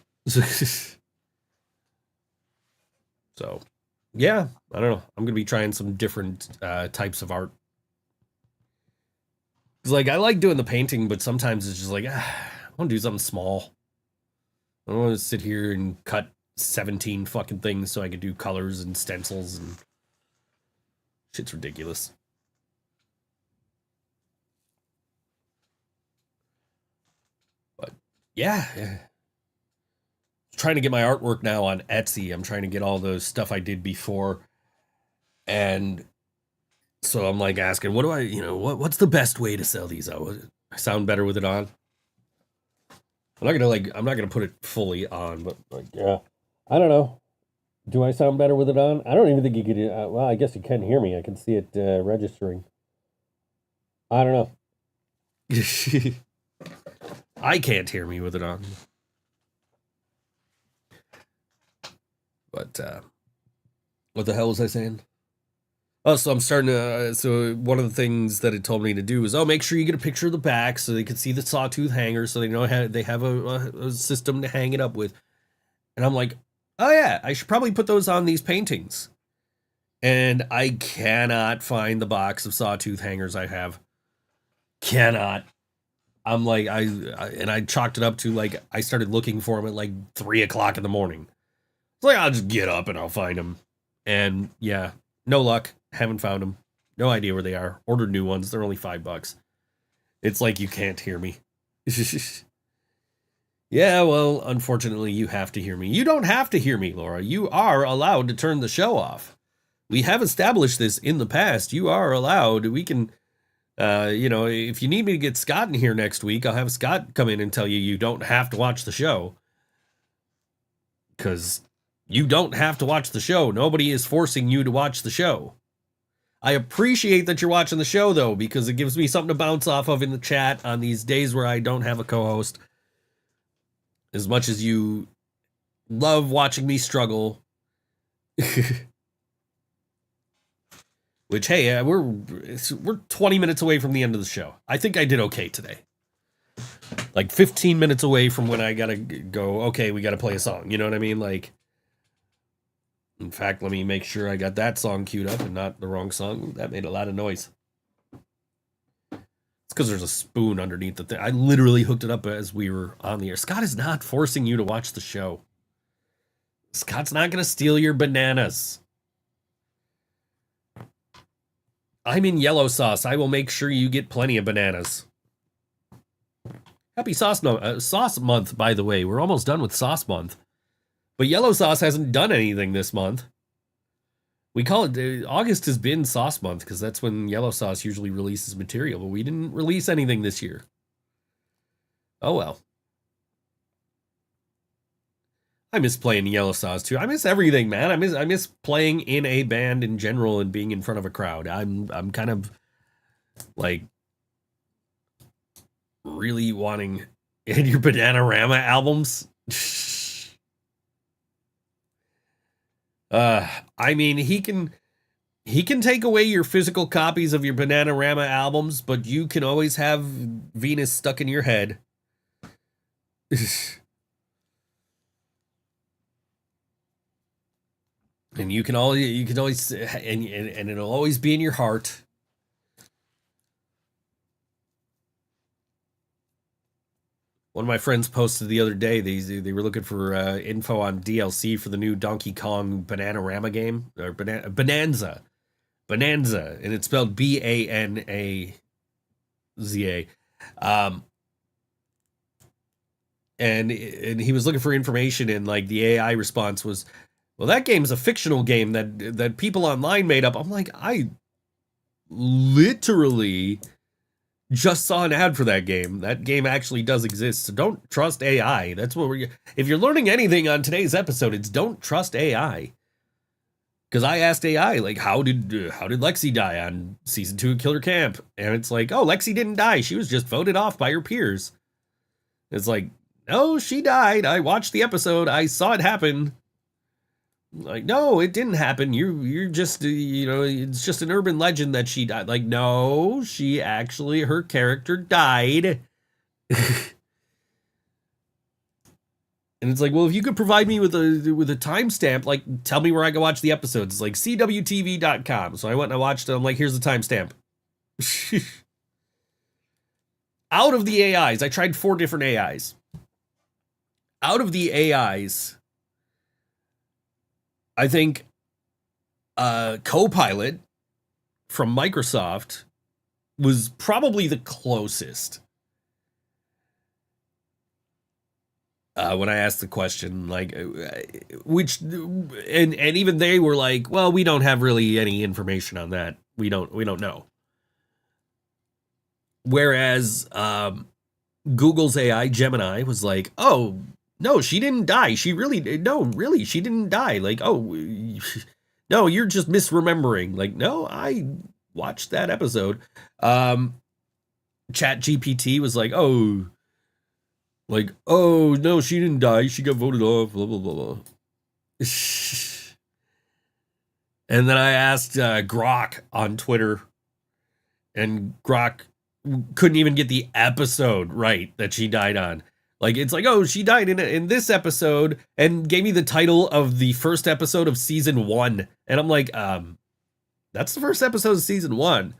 So, yeah, I don't know. I'm going to be trying some different types of art. It's like, I like doing the painting, but sometimes it's just like, I want to do something small. I don't want to sit here and cut 17 fucking things so I could do colors and stencils and shit's ridiculous. But yeah. Trying to get my artwork now on Etsy. I'm trying to get all the stuff I did before. And so I'm like asking, what do I, what's the best way to sell these out? I sound better with it on. I'm not gonna put it fully on, but like, yeah, I don't know. Do I sound better with it on? I don't even think you could, well, I guess you can hear me. I can see it registering. I don't know. I can't hear me with it on. But, what the hell was I saying? Oh, so I'm starting to, so one of the things that it told me to do is, make sure you get a picture of the back so they can see the sawtooth hanger so they know how they have a system to hang it up with. And I'm like, oh yeah, I should probably put those on these paintings. And I cannot find the box of sawtooth hangers I have. Cannot. I'm like, I chalked it up to like, I started looking for them at like 3 o'clock in the morning. It's like, I'll just get up and I'll find them. And yeah, no luck. Haven't found them. No idea where they are. Ordered new ones. They're only $5. It's like you can't hear me. Yeah, well, unfortunately, you have to hear me. You don't have to hear me, Laura. You are allowed to turn the show off. We have established this in the past. You are allowed. We can, if you need me to get Scott in here next week, I'll have Scott come in and tell you don't have to watch the show. Because you don't have to watch the show. Nobody is forcing you to watch the show. I appreciate that you're watching the show, though, because it gives me something to bounce off of in the chat on these days where I don't have a co-host. As much as you love watching me struggle. Which, hey, we're 20 minutes away from the end of the show. I think I did okay today. Like 15 minutes away from when I gotta go, okay, we gotta play a song. You know what I mean? Like, in fact, let me make sure I got that song queued up and not the wrong song. That made a lot of noise. It's because there's a spoon underneath the thing. I literally hooked it up as we were on the air. Scott is not forcing you to watch the show. Scott's not going to steal your bananas. I'm in yellow sauce. I will make sure you get plenty of bananas. Happy sauce month, by the way. We're almost done with sauce month. But yellow sauce hasn't done anything this month. We call it, August has been sauce month because that's when yellow sauce usually releases material, but we didn't release anything this year. Oh well. I miss playing yellow sauce too. I miss everything, man. I miss playing in a band in general and being in front of a crowd. I'm kind of like really wanting in your Bananarama albums. I mean, he can take away your physical copies of your Bananarama albums, but you can always have Venus stuck in your head. And you can always, and it'll always be in your heart. One of my friends posted the other day, they were looking for info on DLC for the new Donkey Kong Bananarama game, or Bonanza, and it's spelled Banaza. And he was looking for information, and like the AI response was, well, that game's a fictional game that people online made up. I'm like, I literally just saw an ad for that game. That game actually does exist. So don't trust AI. That's what if you're learning anything on today's episode, it's don't trust AI. Because I asked AI, like, how did Lexxi die on season 2 of Killer Camp? And it's like, oh, Lexxi didn't die. She was just voted off by her peers. It's like, no, she died. I watched the episode. I saw it happen. Like, no, it didn't happen. You're just, it's just an urban legend that she died. Like, no, she actually, her character died. And it's like, well, if you could provide me with a timestamp, like, tell me where I can watch the episodes. It's like CWTV.com. So I went and I watched it. I'm like, here's the timestamp. Out of the AIs, I tried 4 different AIs. Out of the AIs, I think Copilot from Microsoft was probably the closest. When I asked the question, like, which, and even they were like, well, we don't have really any information on that. We don't know. Whereas Google's AI, Gemini, was like, oh, no, she didn't die. She really didn't die. Like, oh, no, you're just misremembering. Like, no, I watched that episode. ChatGPT was like, oh, no, she didn't die. She got voted off, blah, blah, blah, blah. And then I asked Grok on Twitter, and Grok couldn't even get the episode right that she died on. Like, it's like, oh, she died in this episode, and gave me the title of the first episode of season 1. And I'm like, that's the first episode of season 1.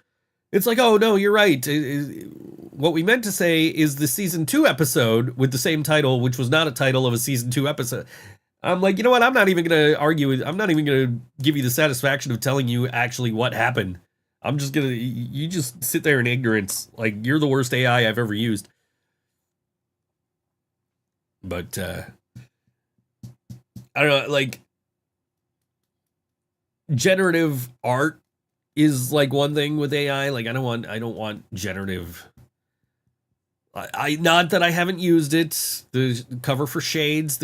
It's like, oh, no, you're right. What we meant to say is the season 2 episode with the same title, which was not a title of a season 2 episode. I'm like, you know what? I'm not even going to argue with, I'm not even going to give you the satisfaction of telling you actually what happened. I'm just going to, you just sit there in ignorance. Like, you're the worst AI I've ever used. But, I don't know, like, generative art is like one thing with AI. Like, I don't want generative. I not that I haven't used it. The cover for Shades,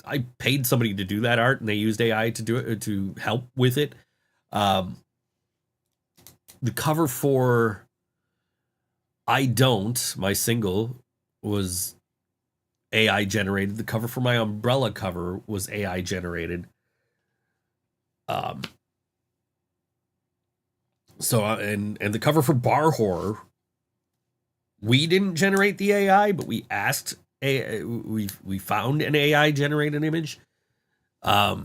I paid somebody to do that art, and they used AI to do it to help with it. The cover for I Don't, my single, was AI generated. The cover for my Umbrella cover was AI generated. So and the cover for Bar Horror, we didn't generate the AI, but we asked we found an AI generated image. But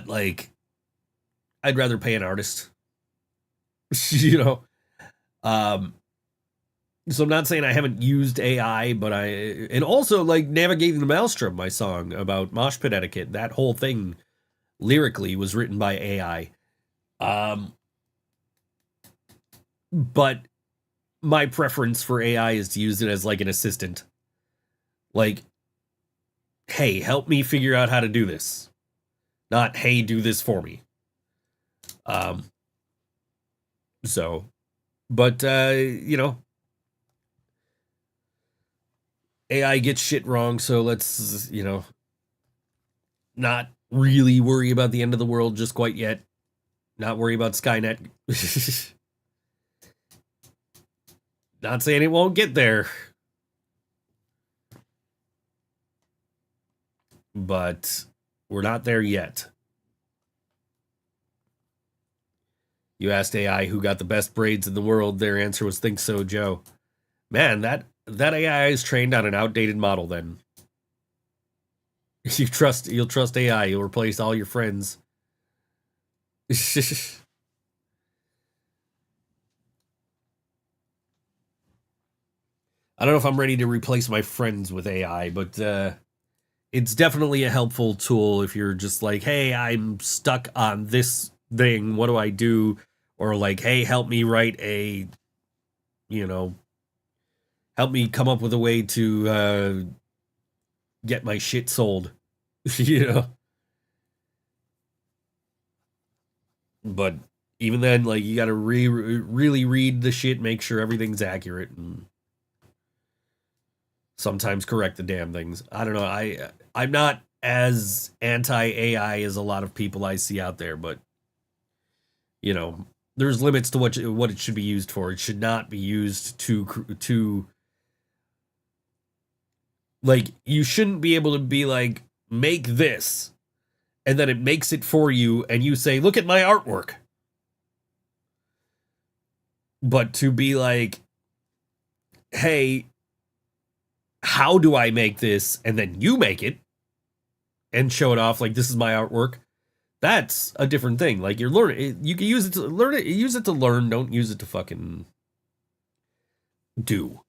like, I'd rather pay an artist. You know. So I'm not saying I haven't used AI, but and also like Navigating the Maelstrom, my song about mosh pit etiquette, that whole thing lyrically was written by AI. But my preference for AI is to use it as like an assistant. Like, hey, help me figure out how to do this. Not, hey, do this for me. So, but, you know, AI gets shit wrong, so let's, you know, not really worry about the end of the world just quite yet. Not worry about Skynet. Not saying it won't get there. But we're not there yet. You asked AI who got the best braids in the world. Their answer was ThinkSoJoE. Man, that AI is trained on an outdated model then. You'll trust AI. You'll replace all your friends. I don't know if I'm ready to replace my friends with AI, but it's definitely a helpful tool if you're just like, hey, I'm stuck on this thing. What do I do? Or like, hey, help me write help me come up with a way to get my shit sold. You know? But even then, like, you gotta really read the shit, make sure everything's accurate, and sometimes correct the damn things. I don't know. I'm not as anti-AI as a lot of people I see out there, but you know, there's limits to what it should be used for. It should not be used to like, you shouldn't be able to be like, make this, and then it makes it for you, and you say, look at my artwork. But to be like, hey, how do I make this? And then you make it and show it off like, this is my artwork. That's a different thing. Like, you're learning. You can use it to learn it. Use it to learn. Don't use it to fucking do,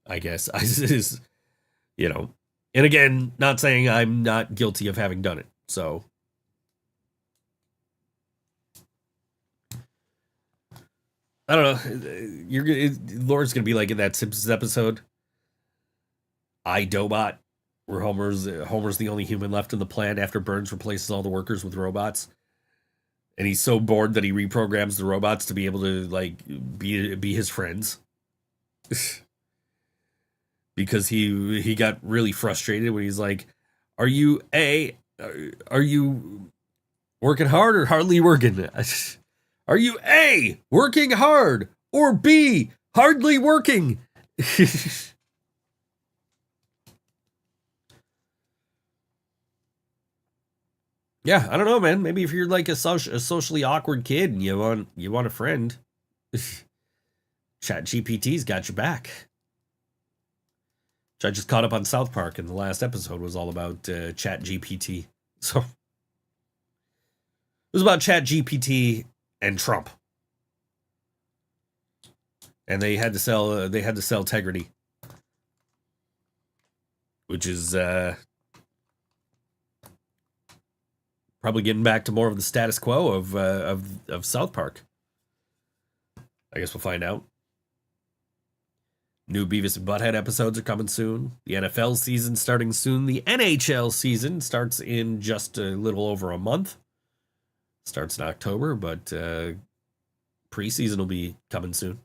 I guess. You know. And again, not saying I'm not guilty of having done it. So. I don't know. Laura's going to be like in that Simpsons episode, iDobot, where Homer's the only human left on the planet after Burns replaces all the workers with robots. And he's so bored that he reprograms the robots to be able to like be his friends. Because he got really frustrated when he's like, are you working hard or hardly working? Are you A, working hard, or B, hardly working? Yeah, I don't know, man. Maybe if you're like a socially awkward kid and you want a friend, ChatGPT's got your back. Which I just caught up on South Park, and the last episode was all about ChatGPT. So it was about ChatGPT and Trump, and they had to sell integrity. which is probably getting back to more of the status quo of South Park. I guess we'll find out. New Beavis and Butthead episodes are coming soon. The NFL season starting soon. The NHL season starts in just a little over a month. Starts in October, but preseason will be coming soon.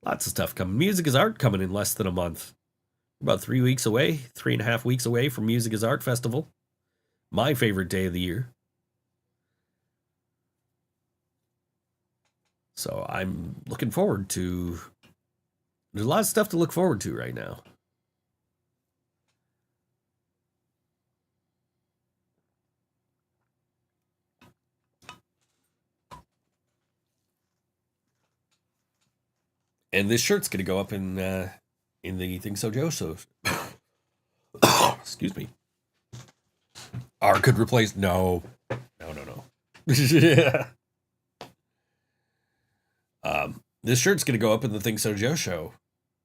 Lots of stuff coming. Music is Art coming in less than a month. About 3 weeks away, 3.5 weeks away from Music is Art Festival. My favorite day of the year. So I'm looking forward to... There's a lot of stuff to look forward to right now. And this shirt's going to go up in the ThinkSoJoE show. Excuse me. R could replace... No. Yeah. This shirt's going to go up in the ThinkSoJoE show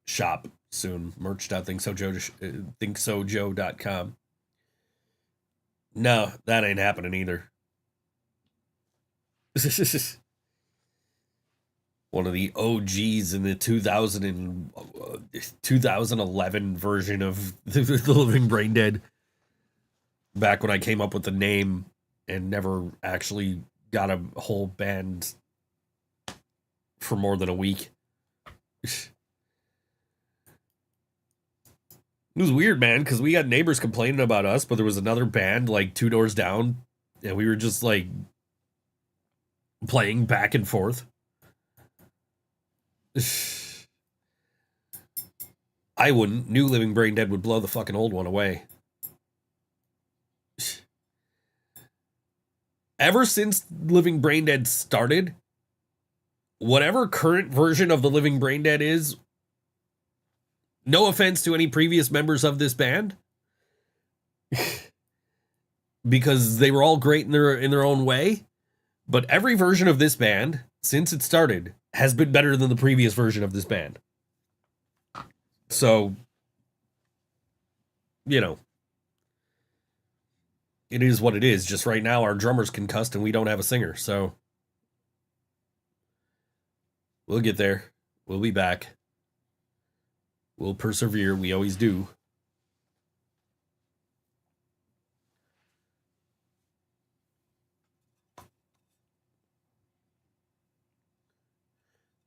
shop soon. Merch.thinksojoe.com. No, that ain't happening either. One of the OGs in the 2011 version of the Living Brain Dead. Back when I came up with the name and never actually got a whole band for more than a week. It was weird, man, because we got neighbors complaining about us, but there was another band like 2 doors down, and we were just like playing back and forth. I wouldn't. New Living Brain Dead would blow the fucking old one away. Ever since Living Brain Dead started, whatever current version of the Living Brain Dead is, no offense to any previous members of this band, because they were all great in their own way, but every version of this band since it started has been better than the previous version of this band. So, you know, it is what it is. Just right now, our drummer's concussed and we don't have a singer. So we'll get there. We'll be back. We'll persevere. We always do.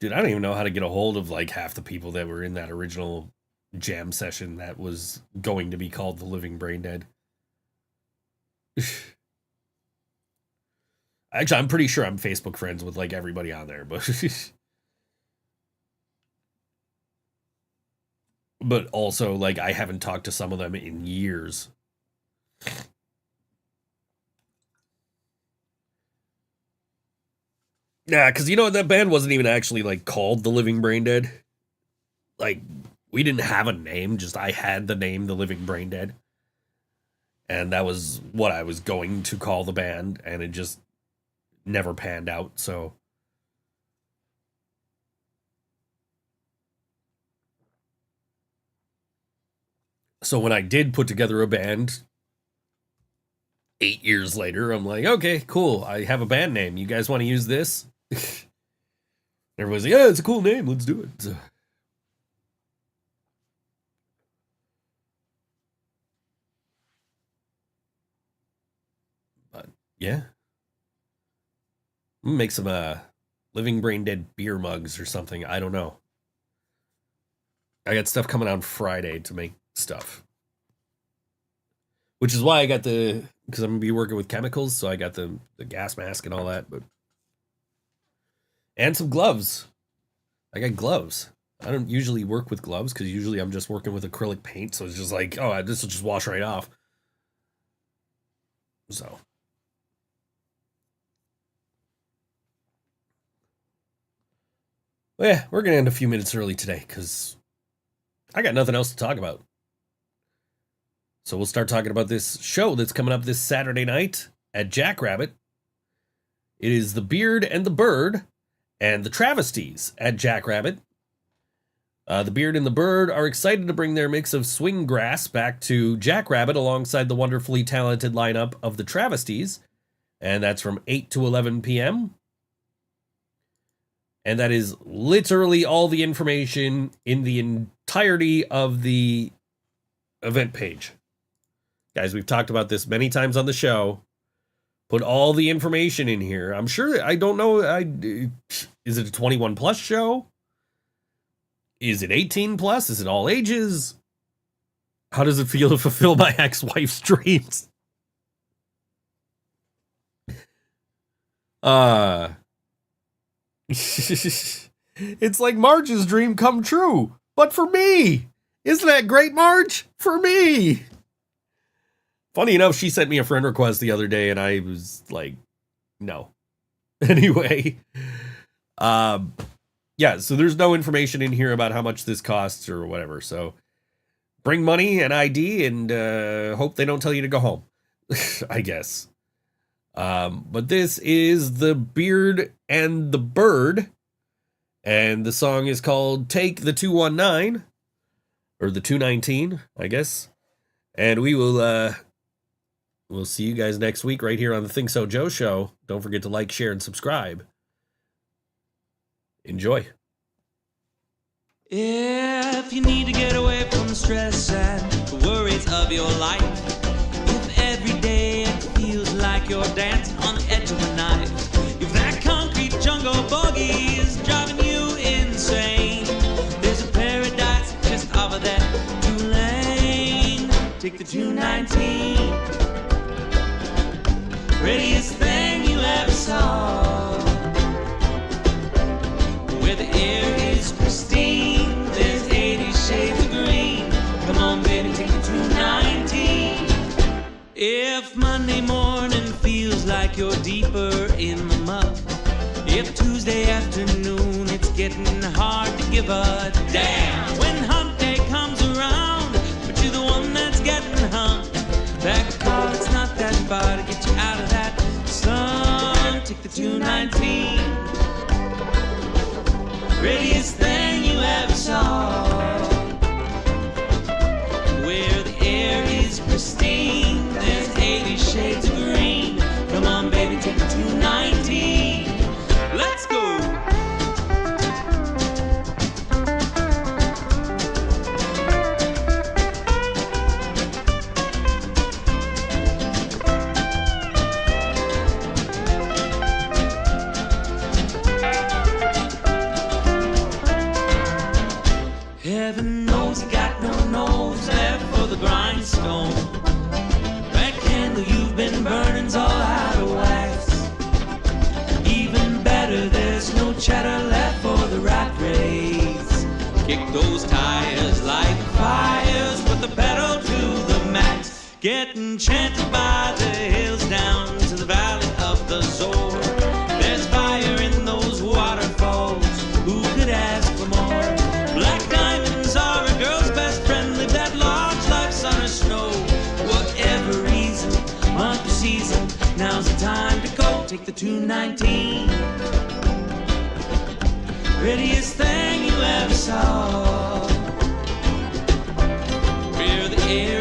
Dude, I don't even know how to get a hold of like half the people that were in that original jam session that was going to be called The Living Brain Dead. Actually, I'm pretty sure I'm Facebook friends with like everybody on there, but but also like I haven't talked to some of them in years. Yeah, because you know that band wasn't even actually like called The Living Brain Dead. Like we didn't have a name, just I had the name The Living Brain Dead. And that was what I was going to call the band, and it just never panned out, so. So when I did put together a band 8 years later, I'm like, okay, cool, I have a band name. You guys want to use this? Everyone's like, yeah, it's a cool name, let's do it. So, yeah. I'm gonna make some Living Brain Dead beer mugs or something. I don't know. I got stuff coming on Friday to make stuff. Which is why I got because I'm gonna be working with chemicals, so I got the gas mask and all that, but and some gloves. I got gloves. I don't usually work with gloves because usually I'm just working with acrylic paint, so it's just like, oh, this will just wash right off. So. Well, yeah, we're going to end a few minutes early today because I got nothing else to talk about. So we'll start talking about this show that's coming up this Saturday night at Jackrabbit. It is The Beard and the Bird and the Travesties at Jackrabbit. The Beard and the Bird are excited to bring their mix of swing grass back to Jackrabbit alongside the wonderfully talented lineup of the Travesties. And that's from 8 to 11 p.m. And that is literally all the information in the entirety of the event page. Guys, we've talked about this many times on the show. Put all the information in here. I'm sure, I don't know, is it a 21 plus show? Is it 18 plus? Is it all ages? How does it feel to fulfill my ex-wife's dreams? It's like Marge's dream come true, but for me. Isn't that great, Marge? For me. Funny enough, she sent me a friend request the other day, and I was like, no. Anyway, yeah, so there's no information in here about how much this costs or whatever. So bring money and ID and hope they don't tell you to go home, I guess. But this is the Beard and the Bird, and the song is called Take the 219, or the 219, I guess. And we will, we'll see you guys next week right here on the ThinkSoJoE show. Don't forget to like, share, and subscribe. Enjoy.
If you need to get away from the stress and the worries of your life, if every day it feels like you're dancing on the edge of a knife, if that concrete jungle boogie is driving you insane, there's a paradise just over there, 2 lane. Take the 219, prettiest thing you ever saw, where the air is pristine, there's 80 shades of green. Come on, baby, take the 219. If Monday morning feels like you're deeper in the muck, if Tuesday afternoon it's getting hard to give a damn, when hump day comes around, but you're the one that's getting humped, that car's not that far to get you out of that sun. Take the 219, prettiest thing you ever saw, where the air is pristine, there's 80 shades of green. Come on, baby, take the 219. Let's go. Heaven knows you got no nose left for the grindstone. That candle you've been burning's all out of wax. Even better, there's no cheddar left for the rat race. Kick those tires like fires, put the pedal to the max. Get enchanted by the hills down to the valley of the Zor. There's fire in those waterfalls, who could ask for more? Black diamonds are a girl's best friend. Live that large life, sun or snow. Whatever reason, month or season, now's the time to go. Take the 219, prettiest thing you ever saw, where the air